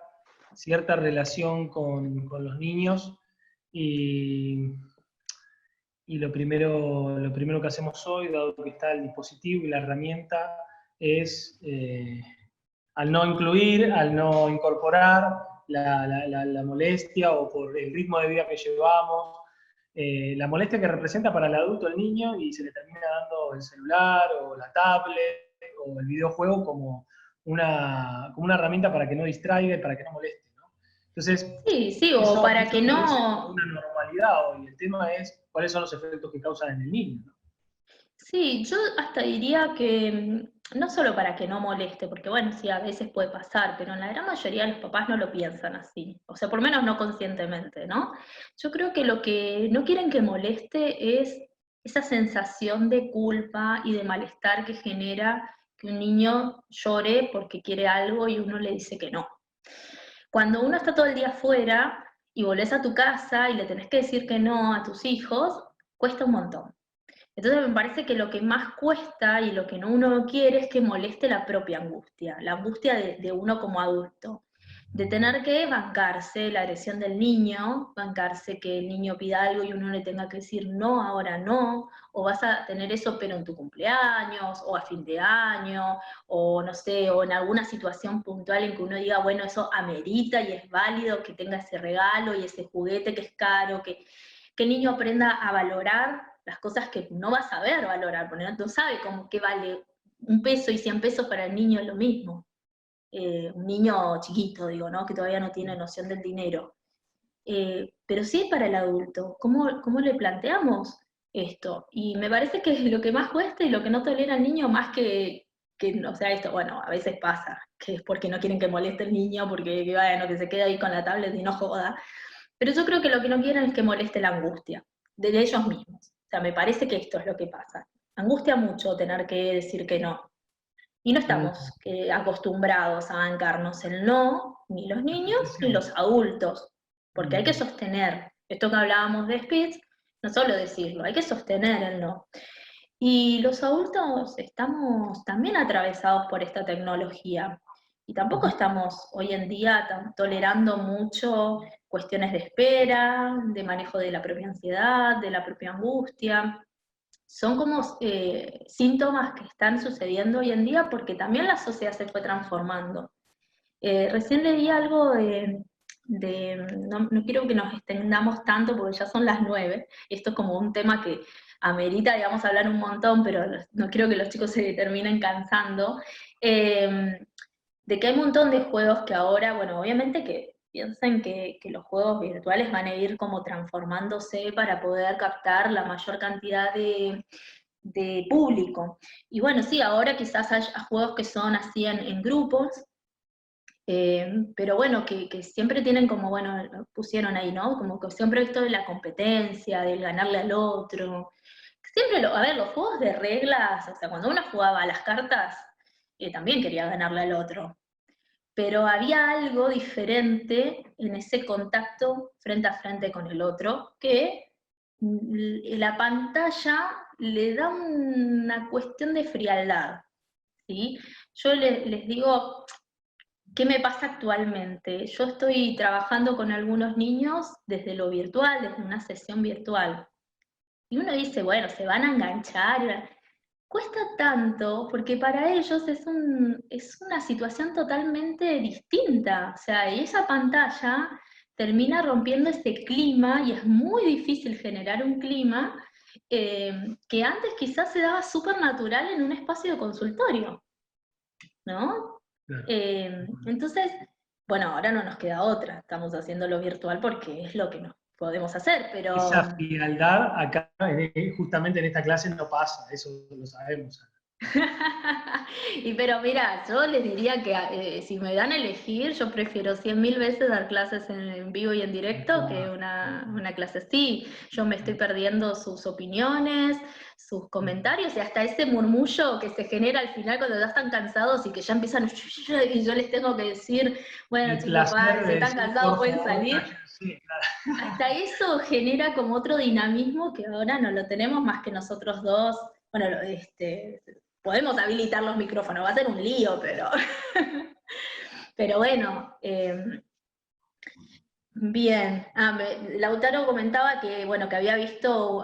cierta relación con los niños y, y lo primero que hacemos hoy, dado que está el dispositivo y la herramienta, es al no incluir, al no incorporar la molestia o por el ritmo de vida que llevamos, la molestia que representa para el adulto el niño y se le termina dando el celular o la tablet o el videojuego como una herramienta para que no distraiga y para que no moleste, ¿no? Entonces, Sí, sí, o eso para que lo ves como no. una normalidad hoy. El tema es cuáles son los efectos que causan en el niño, ¿no? Sí, yo hasta diría que no solo para que no moleste, porque bueno, sí, a veces puede pasar, pero en la gran mayoría de los papás no lo piensan así, o sea, por lo menos no conscientemente, ¿no? Yo creo que lo que no quieren que moleste es esa sensación de culpa y de malestar que genera que un niño llore porque quiere algo y uno le dice que no. Cuando uno está todo el día afuera y volvés a tu casa y le tenés que decir que no a tus hijos, cuesta un montón. Entonces me parece que lo que más cuesta y lo que uno no quiere es que moleste la angustia de uno como adulto, de tener que bancarse la agresión del niño, bancarse que el niño pida algo y uno le tenga que decir no, ahora no, o vas a tener eso pero en tu cumpleaños, o a fin de año, o no sé, o en alguna situación puntual en que uno diga, bueno, eso amerita y es válido que tenga ese regalo y ese juguete que es caro, que el niño aprenda a valorar las cosas que no va a saber valorar, porque no sabe cómo que vale un peso y 100 pesos para el niño es lo mismo. Un niño chiquito, digo, ¿no? Que todavía no tiene noción del dinero. Pero sí para el adulto, ¿cómo le planteamos esto? Y me parece que lo que más cuesta y lo que no tolera el niño más o sea, esto, bueno, a veces pasa, que es porque no quieren que moleste el niño, porque bueno, que se quede ahí con la tablet y no joda, pero yo creo que lo que no quieren es que moleste la angustia de ellos mismos. O sea, me parece que esto es lo que pasa. Angustia mucho tener que decir que no. Y no Sí, estamos acostumbrados a bancarnos el no, ni los la niños ni frustración. los adultos, porque hay que Mm. sostener. Esto que hablábamos de Spitz, no solo decirlo, hay que sostener el no. Y los adultos estamos también atravesados por esta tecnología y tampoco Ujú. estamos hoy en día tolerando mucho cuestiones de espera, de manejo de la propia ansiedad, de la propia angustia. Son como síntomas que están sucediendo hoy en día porque también la sociedad se fue transformando. Recién leí algo no quiero que nos extendamos tanto porque ya son las 9, esto es como un tema que amerita, digamos, hablar un montón, pero no quiero que los chicos se terminen cansando, de que hay un montón de juegos que ahora, bueno, obviamente que piensen que los juegos virtuales van a ir como transformándose para poder captar la mayor cantidad de público. Y bueno, sí, ahora quizás haya juegos que son así en grupos, pero bueno, que siempre tienen como, bueno, lo pusieron ahí, ¿no? Como que siempre esto de la competencia, del ganarle al otro. Siempre, a ver, los juegos de reglas, o sea, cuando uno jugaba a las cartas, también quería ganarle al otro. Pero había algo diferente en ese contacto frente a frente con el otro, que la pantalla le da una cuestión de frialdad, ¿sí? Yo les digo, ¿qué me pasa actualmente? Yo estoy trabajando con algunos niños desde lo virtual, desde una sesión virtual. Y uno dice, bueno, se van a enganchar. Cuesta tanto porque para ellos es una situación totalmente distinta. O sea, y esa pantalla termina rompiendo ese clima y es muy difícil generar un clima que antes quizás se daba súper natural en un espacio de consultorio, ¿no? Claro. Entonces, bueno, ahora no nos queda otra, estamos haciéndolo virtual porque es lo que nos podemos hacer, pero Esa frialdad acá, justamente en esta clase, no pasa, eso lo sabemos. pero mira, yo les diría que si me dan a elegir, yo prefiero 100.000 veces dar clases en vivo y en directo que Virtual. una clase así. Yo me estoy perdiendo sus opiniones, sus comentarios y hasta ese murmullo que se genera al final cuando ya están cansados y que ya empiezan y yo les tengo que decir, bueno El chicos, placer paren, si de están decir, cansados por pueden favor, salir. cállense, claro. Hasta eso genera como otro dinamismo que ahora no lo tenemos más que nosotros dos. Bueno, podemos habilitar los micrófonos, va a ser un lío, pero bueno, bien. Lautaro comentaba que, bueno, que había visto,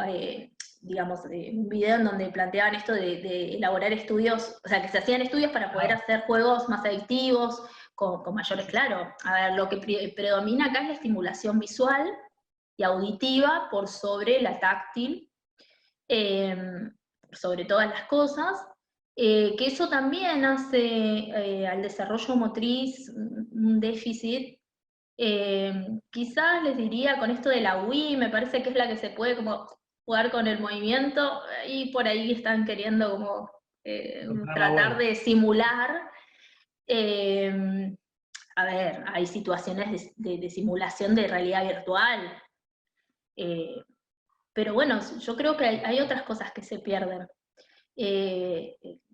digamos, un video en donde planteaban esto de elaborar estudios, o sea, que se hacían estudios para poder Ah, hacer juegos más adictivos, con mayores, claro. A ver, lo que predomina acá es la estimulación visual y auditiva por sobre la táctil, eh, sobre todas las cosas, que eso también hace al desarrollo motriz un déficit Quizás les diría con esto de la Wii, me parece que es la que se puede como jugar con el movimiento, y por ahí están queriendo como tratar de simular. A ver, hay situaciones de simulación de realidad virtual, pero bueno, yo creo que hay otras cosas que se pierden.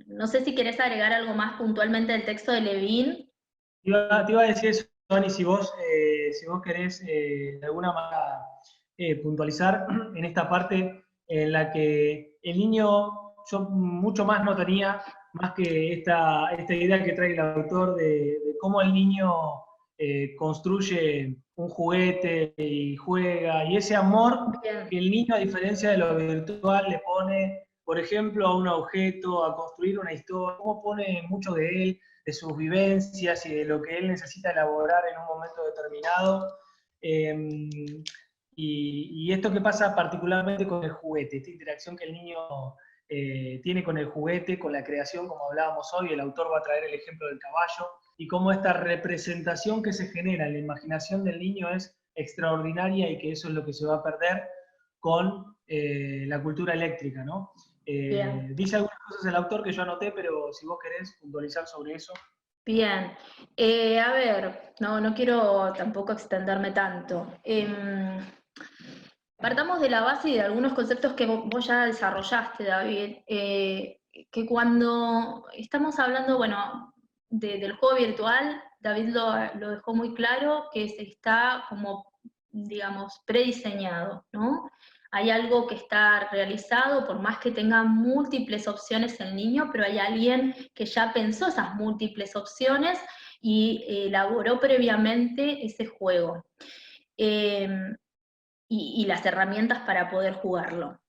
No sé si querés agregar algo más puntualmente del texto de Levin. Te iba a decir eso, Tony, si vos querés de alguna manera puntualizar en esta parte en la que el niño, yo mucho más no tenía, más que esta idea que trae el autor de cómo el niño construye un juguete y juega, y ese amor Bien. que el niño, a diferencia de lo virtual, le pone, por ejemplo, a un objeto, a construir una historia, cómo pone mucho de él, de sus vivencias y de lo que él necesita elaborar en un momento determinado. Y esto que pasa particularmente con el juguete, esta interacción que el niño tiene con el juguete, con la creación, como hablábamos hoy, el autor va a traer el ejemplo del caballo, y cómo esta representación que se genera en la imaginación del niño es extraordinaria y que eso es lo que se va a perder con la cultura eléctrica, ¿no? Dice algunas cosas el autor que yo anoté, pero si vos querés puntualizar sobre eso. Bien, a ver, no quiero tampoco extenderme tanto. Partamos de la base y de algunos conceptos que vos ya desarrollaste, David, que cuando estamos hablando, bueno, del juego virtual, David lo dejó muy claro, que está como, digamos, prediseñado, ¿no? Hay algo que está realizado, por más que tenga múltiples opciones el niño, pero hay alguien que ya pensó esas múltiples opciones y elaboró previamente ese juego. Y las herramientas para poder jugarlo.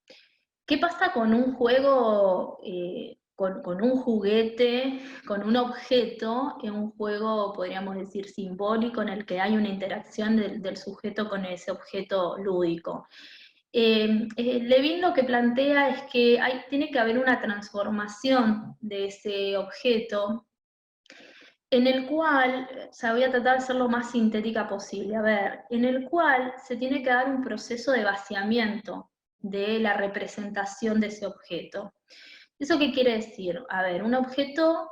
¿Qué pasa con un juego, con un juguete, con un objeto, en un juego, podríamos decir, simbólico, en el que hay una interacción del sujeto con ese objeto lúdico? Levin lo que plantea es que tiene que haber una transformación de ese objeto, en el cual, o sea, voy a tratar de ser lo más sintética posible, a ver, en el cual se tiene que dar un proceso de vaciamiento de la representación de ese objeto. ¿Eso qué quiere decir? A ver, un objeto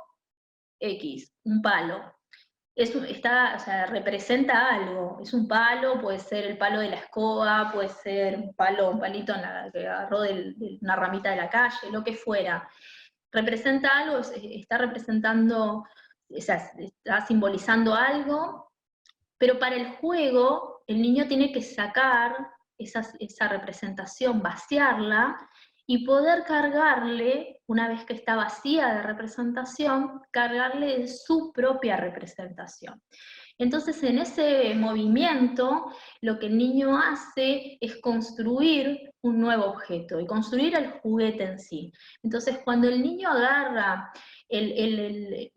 X, un palo, o sea, representa algo, es un palo, puede ser el palo de la escoba, puede ser un palito que agarró de una ramita de la calle, lo que fuera. Representa algo, está representando, o sea, está simbolizando algo, pero para el juego el niño tiene que sacar esa representación, vaciarla, y poder cargarle, una vez que está vacía de representación, cargarle de su propia representación. Entonces, en ese movimiento, lo que el niño hace es construir un nuevo objeto y construir el juguete en sí. Entonces, cuando el niño agarra el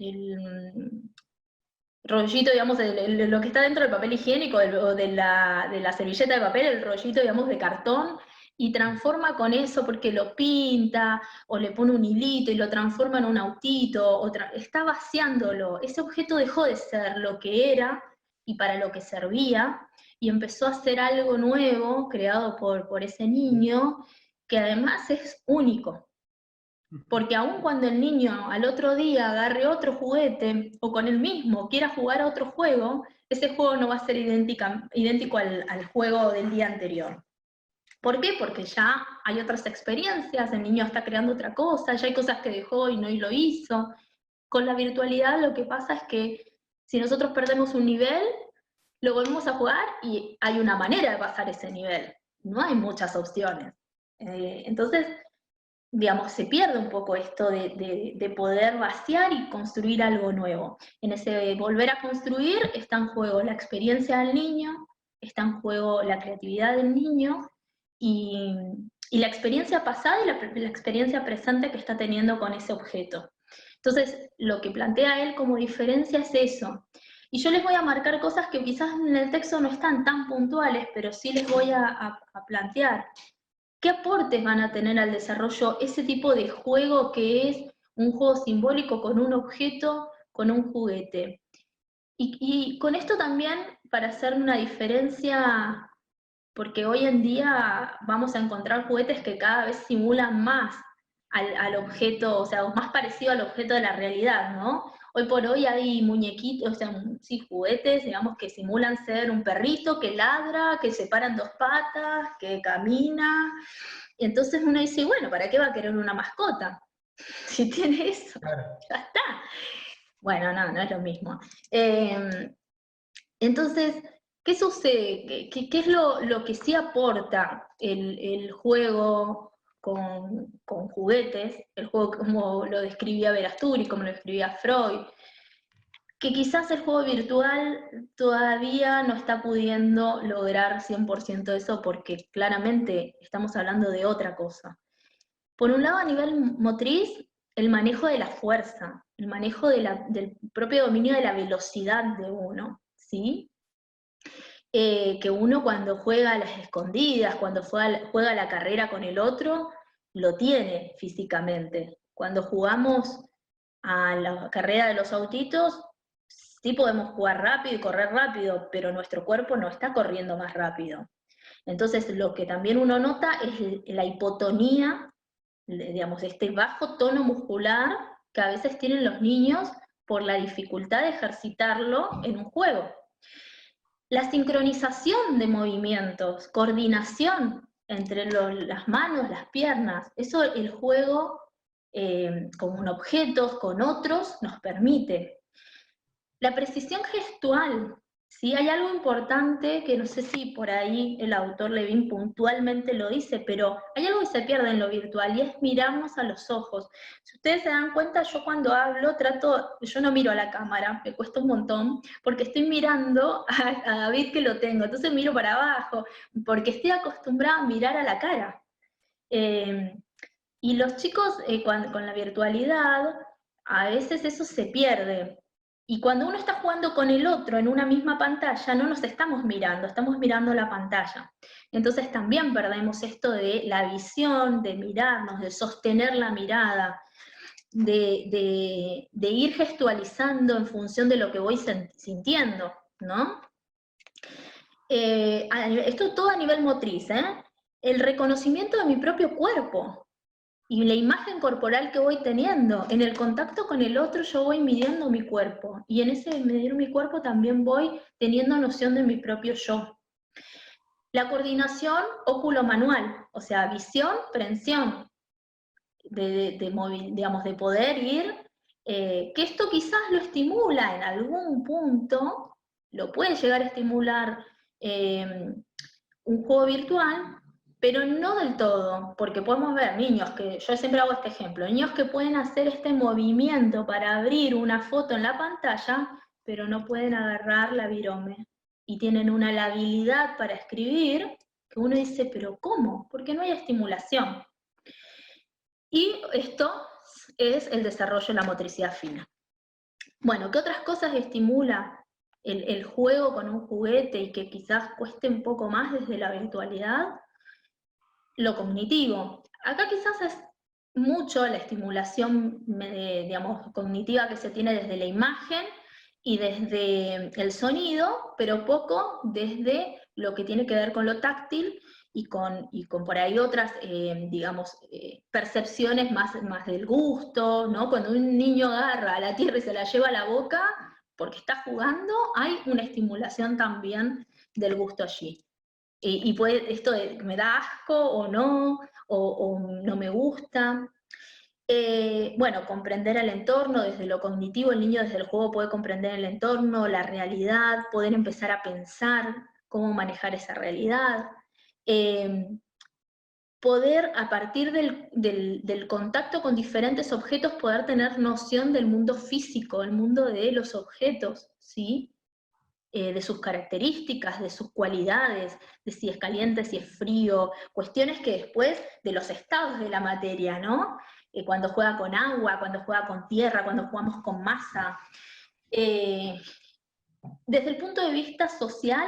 rollito, digamos, lo que está dentro del papel higiénico o de la servilleta de papel, el rollito, digamos, de cartón, y transforma con eso porque lo pinta, o le pone un hilito y lo transforma en un autito, está vaciándolo. Ese objeto dejó de ser lo que era y para lo que servía, y empezó a ser algo nuevo, creado por ese niño, que además es único. Porque aun cuando el niño al otro día agarre otro juguete, o con el mismo quiera jugar a otro juego, ese juego no va a ser idéntico al juego del día anterior. ¿Por qué? Porque ya hay otras experiencias, el niño está creando otra cosa, ya hay cosas que dejó y no lo hizo. Con la virtualidad lo que pasa es que si nosotros perdemos un nivel, lo volvemos a jugar y hay una manera de pasar ese nivel. No hay muchas opciones. Entonces, digamos, se pierde un poco esto de poder vaciar y construir algo nuevo. En ese volver a construir está en juego la experiencia del niño, está en juego la creatividad del niño, y la experiencia pasada y la experiencia presente que está teniendo con ese objeto. Entonces, lo que plantea él como diferencia es eso. Y yo les voy a marcar cosas que quizás en el texto no están tan puntuales, pero sí les voy a plantear. ¿Qué aportes van a tener al desarrollo ese tipo de juego que es un juego simbólico con un objeto, con un juguete? Y con esto también, para hacer una diferencia, porque hoy en día vamos a encontrar juguetes que cada vez simulan más al objeto, o sea, más parecido al objeto de la realidad, ¿no? Hoy por hoy hay muñequitos, o sea, sí, juguetes, digamos, que simulan ser un perrito que ladra, que se para en dos patas, que camina. Y entonces uno dice, bueno, ¿para qué va a querer una mascota? Si tiene eso, Claro. ya está. Bueno, no, no es lo mismo. Entonces, ¿qué sucede? ¿Qué es lo que sí aporta el juego con juguetes? El juego como lo describía Verasturi, como lo describía Freud, que quizás el juego virtual todavía no está pudiendo lograr 100% eso porque claramente estamos hablando de otra cosa. Por un lado, a nivel motriz, el manejo de la fuerza, el manejo del propio dominio de la velocidad de uno, ¿sí? Que uno cuando juega a las escondidas, cuando juega la carrera con el otro, lo tiene físicamente. Cuando jugamos a la carrera de los autitos, sí podemos jugar rápido y correr rápido, pero nuestro cuerpo no está corriendo más rápido. Entonces, lo que también uno nota es la hipotonía, digamos, este bajo tono muscular que a veces tienen los niños por la dificultad de ejercitarlo en un juego. La sincronización de movimientos, coordinación entre las manos, las piernas, eso el juego con objetos, con otros, nos permite. La precisión gestual, ¿sí? Hay algo importante que no sé si por ahí el autor Levin puntualmente lo dice, pero hay algo que se pierde en lo virtual y es mirarnos a los ojos. Si ustedes se dan cuenta, yo cuando hablo yo no miro a la cámara, me cuesta un montón, porque estoy mirando a David que lo tengo, entonces miro para abajo, porque estoy acostumbrada a mirar a la cara. Y los chicos con la virtualidad, a veces eso se pierde. Y cuando uno está jugando con el otro en una misma pantalla, no nos estamos mirando la pantalla. Entonces también perdemos esto de la visión, de mirarnos, de sostener la mirada, de ir gestualizando en función de lo que voy sintiendo, ¿no? Esto todo a nivel motriz, ¿eh? El reconocimiento de mi propio cuerpo, y la imagen corporal que voy teniendo. En el contacto con el otro yo voy midiendo mi cuerpo, y en ese medir mi cuerpo también voy teniendo noción de mi propio yo. La coordinación óculo-manual, o sea, visión, prehensión, digamos, de poder ir, que esto quizás lo estimula en algún punto, lo puede llegar a estimular un juego virtual, pero no del todo, porque podemos ver niños que, yo siempre hago este ejemplo, niños que pueden hacer este movimiento para abrir una foto en la pantalla, pero no pueden agarrar la virome, y tienen una labilidad para escribir, que uno dice, pero ¿cómo? Porque no hay estimulación. Y esto es el desarrollo de la motricidad fina. Bueno, ¿qué otras cosas estimula el juego con un juguete y que quizás cueste un poco más desde la virtualidad? Lo cognitivo. Acá quizás es mucho la estimulación, digamos, cognitiva que se tiene desde la imagen y desde el sonido, pero poco desde lo que tiene que ver con lo táctil y con por ahí otras, digamos, percepciones más del gusto, ¿no? Cuando un niño agarra a la tierra y se la lleva a la boca porque está jugando, hay una estimulación también del gusto allí. Y puede, esto de me da asco o no me gusta. Bueno, comprender el entorno desde lo cognitivo, el niño desde el juego puede comprender el entorno, la realidad, poder empezar a pensar cómo manejar esa realidad. Poder, a partir del contacto con diferentes objetos, poder tener noción del mundo físico, el mundo de los objetos, ¿sí? De sus características, de sus cualidades, de si es caliente, si es frío, cuestiones que después de los estados de la materia, ¿no? Cuando juega con agua, cuando juega con tierra, cuando jugamos con masa. Desde el punto de vista social,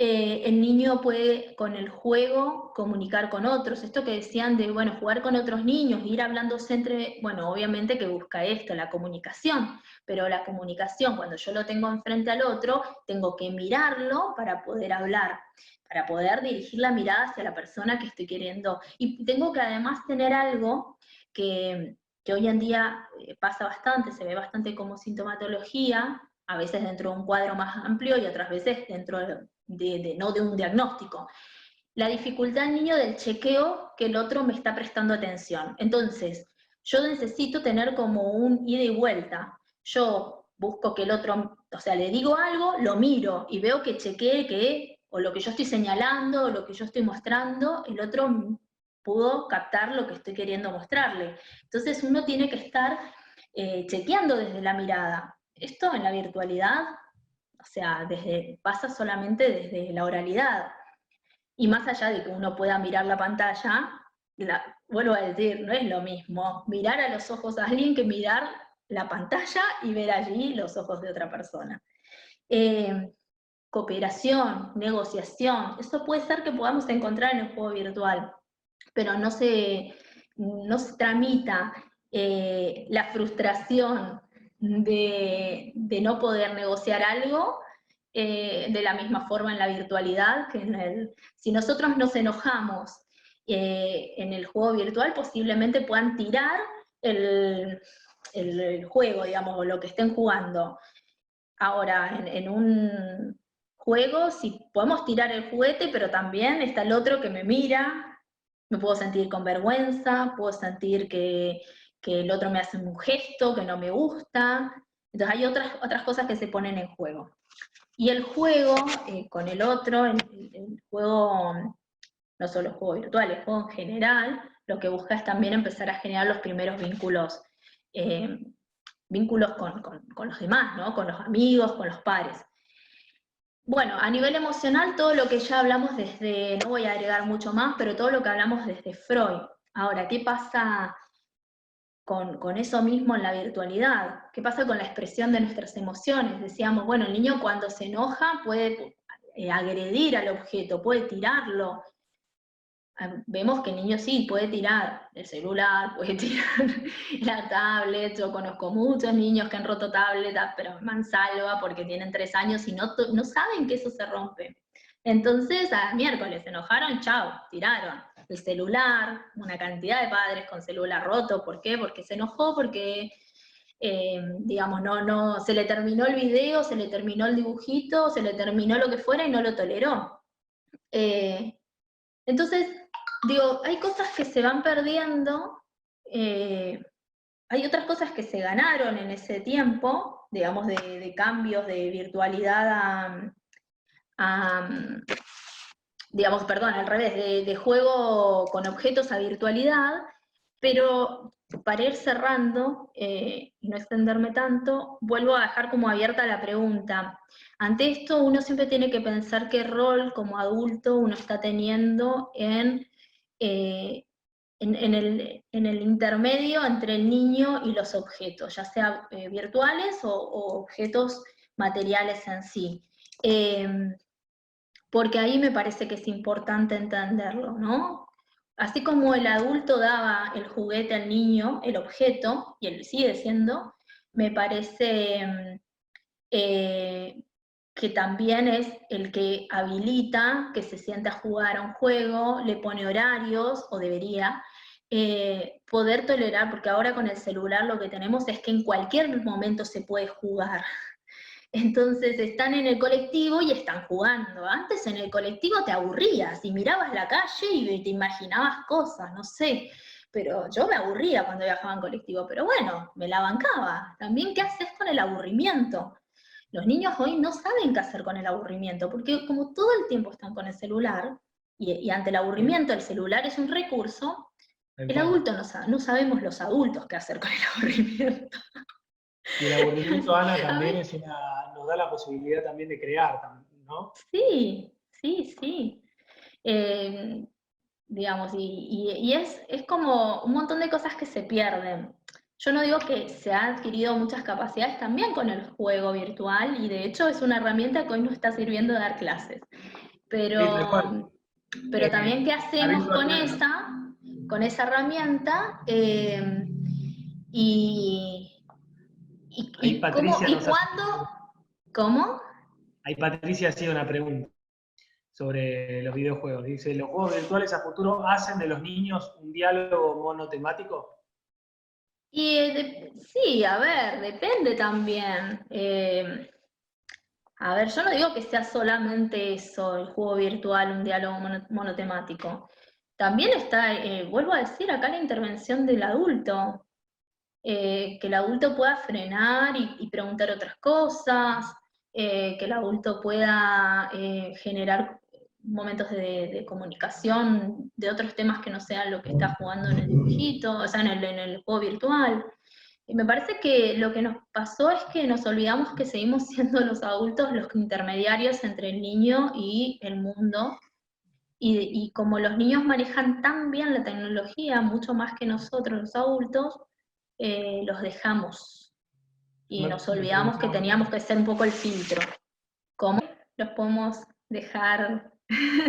el niño puede con el juego comunicar con otros. Esto que decían de, bueno, jugar con otros niños, ir hablándose entre, bueno, obviamente que busca esto, la comunicación, pero la comunicación, cuando yo lo tengo enfrente al otro, tengo que mirarlo para poder hablar, para poder dirigir la mirada hacia la persona que estoy queriendo. Y tengo que además tener algo que hoy en día pasa bastante, se ve bastante como sintomatología, a veces dentro de un cuadro más amplio y otras veces dentro no de un diagnóstico. La dificultad del niño del chequeo que el otro me está prestando atención. Entonces, yo necesito tener como un ida y vuelta. Yo busco que el otro, o sea, le digo algo, lo miro y veo que chequee que, o lo que yo estoy señalando, o lo que yo estoy mostrando, el otro pudo captar lo que estoy queriendo mostrarle. Entonces uno tiene que estar chequeando desde la mirada. Esto en la virtualidad, o sea, pasa solamente desde la oralidad. Y más allá de que uno pueda mirar la pantalla, vuelvo a decir, no es lo mismo mirar a los ojos a alguien que mirar la pantalla y ver allí los ojos de otra persona. Cooperación, negociación, eso puede ser que podamos encontrar en el juego virtual, pero no se tramita la frustración de no poder negociar algo de la misma forma en la virtualidad que si nosotros nos enojamos en el juego virtual, posiblemente puedan tirar el juego, digamos, o lo que estén jugando. Ahora, en un juego, sí podemos tirar el juguete, pero también está el otro que me mira, me puedo sentir con vergüenza, puedo sentir que el otro me hace un gesto que no me gusta. Entonces hay otras cosas que se ponen en juego. Y el juego con el otro, el juego, no solo el juego virtual, el juego en general, lo que busca es también empezar a generar los primeros vínculos, vínculos con los demás, ¿no? Con los amigos, con los pares. Bueno, a nivel emocional, todo lo que ya hablamos desde, no voy a agregar mucho más, pero todo lo que hablamos desde Freud. Ahora, ¿qué pasa con eso mismo en la virtualidad? ¿Qué pasa con la expresión de nuestras emociones? Decíamos, bueno, el niño cuando se enoja puede agredir al objeto, puede tirarlo. Vemos que el niño sí puede tirar el celular, puede tirar la tablet. Yo conozco muchos niños que han roto tabletas, pero mansalva porque tienen 3 años y no saben que eso se rompe. Entonces, a miércoles se enojaron, chao, tiraron el celular, una cantidad de padres con celular roto. ¿Por qué? Porque se enojó, porque digamos, no, se le terminó el video, se le terminó el dibujito, se le terminó lo que fuera y no lo toleró. Entonces, digo, hay cosas que se van perdiendo, hay otras cosas que se ganaron en ese tiempo, digamos, de cambios de virtualidad digamos, perdón, al revés, de juego con objetos a virtualidad, pero para ir cerrando y no extenderme tanto, vuelvo a dejar como abierta la pregunta. Ante esto, uno siempre tiene que pensar qué rol como adulto uno está teniendo en el intermedio entre el niño y los objetos, ya sea virtuales o objetos materiales en sí. Porque ahí me parece que es importante entenderlo, ¿no? Así como el adulto daba el juguete al niño, el objeto, y él sigue siendo, me parece que también es el que habilita que se sienta a jugar a un juego, le pone horarios, o debería, poder tolerar, porque ahora con el celular lo que tenemos es que en cualquier momento se puede jugar. Entonces están en el colectivo y están jugando. Antes en el colectivo te aburrías y mirabas la calle y te imaginabas cosas, no sé. Pero yo me aburría cuando viajaba en colectivo, pero bueno, me la bancaba. También, ¿qué haces con el aburrimiento? Los niños hoy no saben qué hacer con el aburrimiento, porque como todo el tiempo están con el celular, y ante el aburrimiento el celular es un recurso, el adulto no sabemos los adultos qué hacer con el aburrimiento. Y el aburrimiento, Ana, también nos da la posibilidad también de crear, ¿no? Sí, sí, sí. Digamos, y es como un montón de cosas que se pierden. Yo no digo que se han adquirido muchas capacidades también con el juego virtual, y de hecho es una herramienta que hoy nos está sirviendo de dar clases. Sí, tal cual. pero también qué La hacemos virtual learning. con esa herramienta y, Ahí cómo Patricia y nos hace, cuándo, ¿cómo? ahí Patricia hacía una pregunta sobre los videojuegos. Dice, ¿los juegos virtuales a futuro hacen de los niños un diálogo monotemático? Y sí, a ver, depende también. A ver, yo no digo que sea solamente eso, el juego virtual, un diálogo monotemático. También está, vuelvo a decir, acá la intervención del adulto, que el adulto pueda frenar y preguntar otras cosas, que el adulto pueda generar momentos de comunicación de otros temas que no sean lo que está jugando en el dibujito, o sea, en el juego virtual. Y me parece que lo que nos pasó es que nos olvidamos que seguimos siendo los adultos los intermediarios entre el niño y el mundo. Y como los niños manejan tan bien la tecnología, mucho más que nosotros los adultos, los dejamos. Y nos Me olvidamos que preguntaba, teníamos que ser un poco el filtro. ¿Cómo los podemos dejar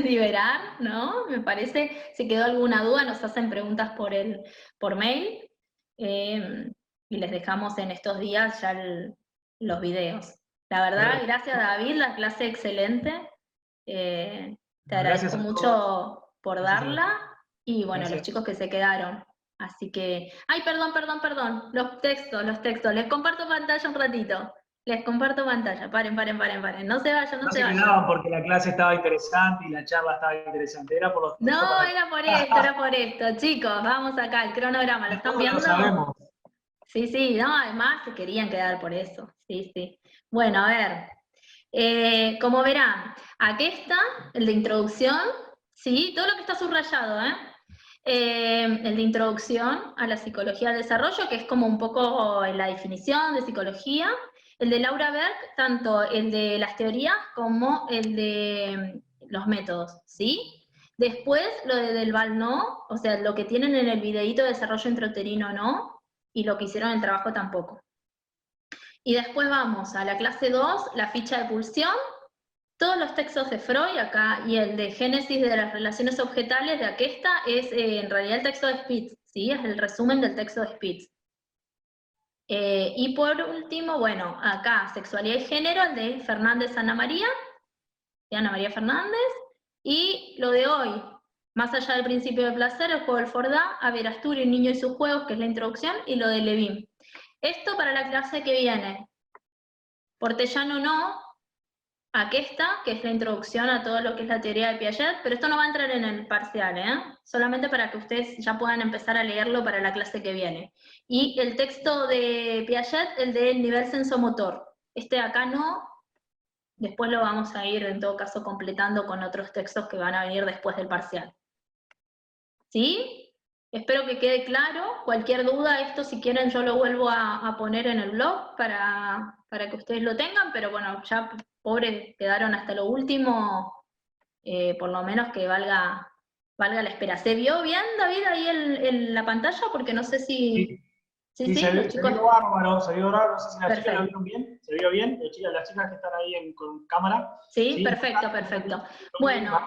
liberar? ¿No? Me parece, si quedó alguna duda, nos hacen preguntas por mail. Eh, y les dejamos en estos días ya los videos. La verdad, bueno, gracias David, la clase excelente. Te gracias agradezco a todos. mucho por Gracias a vos. darla y bueno, los Gracias. chicos que se quedaron. Así que, ay, perdón, los textos, les comparto pantalla un ratito. Les comparto pantalla, paren, no se vayan, no No se se vayan. quedaban porque la clase estaba interesante y la charla estaba interesante. Era por los textos No, para... era por esto, chicos, vamos acá, el cronograma, ¿lo Y están todos lo viendo? sabemos. Sí, sí, no, además se querían quedar por eso, sí, sí. Bueno, a ver, como verán, aquí está el de introducción, sí, todo lo que está subrayado, ¿eh? El de introducción a la psicología del desarrollo, que es como un poco la definición de psicología. El de Laura Berg, tanto el de las teorías como el de los métodos, ¿sí? Después lo de Del Val no, o sea, lo que tienen en el videíto de desarrollo intrauterino no, y lo que hicieron en el trabajo tampoco. Y después vamos a la clase 2, la ficha de pulsión, todos los textos de Freud acá y el de Génesis de las relaciones objetales de Aquesta es en realidad el texto de Spitz, ¿sí? Es el resumen del texto de Spitz. Y por último, bueno, acá sexualidad y género, el de Fernández Ana María, de Ana María Fernández, y lo de hoy, más allá del principio de placer, el juego del Fordá, Averasturi, el niño y sus juegos, que es la introducción, y lo de Levin. Esto para la clase que viene. Portellano no, aquí está, que es la introducción a todo lo que es la teoría de Piaget, pero esto no va a entrar en el parcial, solamente para que ustedes ya puedan empezar a leerlo para la clase que viene. Y el texto de Piaget, el del nivel sensomotor. Este de acá no, después lo vamos a ir en todo caso completando con otros textos que van a venir después del parcial. ¿Sí? Espero que quede claro. Cualquier duda, esto si quieren yo lo vuelvo a poner en el blog para que ustedes lo tengan, pero bueno, ya pobres quedaron hasta lo último, por lo menos que valga la espera. ¿Se vio bien, David, ahí en la pantalla? Porque no sé Sí, si... Sí, sí, sí, los se chicos... vio bárbaro, se vio bárbaro. No sé si las chicas lo Perfecto. vieron bien. ¿Se vio bien? Las chicas que están ahí con cámara. Sí, Sí, perfecto. Bueno,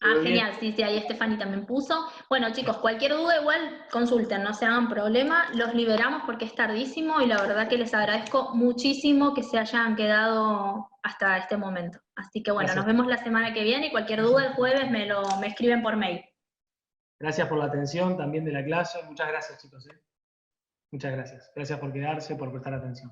se vio bien. genial, sí, ahí Stephanie también puso. Bueno, chicos, cualquier duda igual consulten, no se hagan problema, los liberamos porque es tardísimo y la verdad que les agradezco muchísimo que se hayan quedado hasta este momento. Así que bueno, nos Gracias. vemos la semana que viene y cualquier duda el jueves me escriben por mail. Gracias por la atención también de la clase. Muchas gracias, chicos. Muchas gracias. Gracias por quedarse, por prestar atención.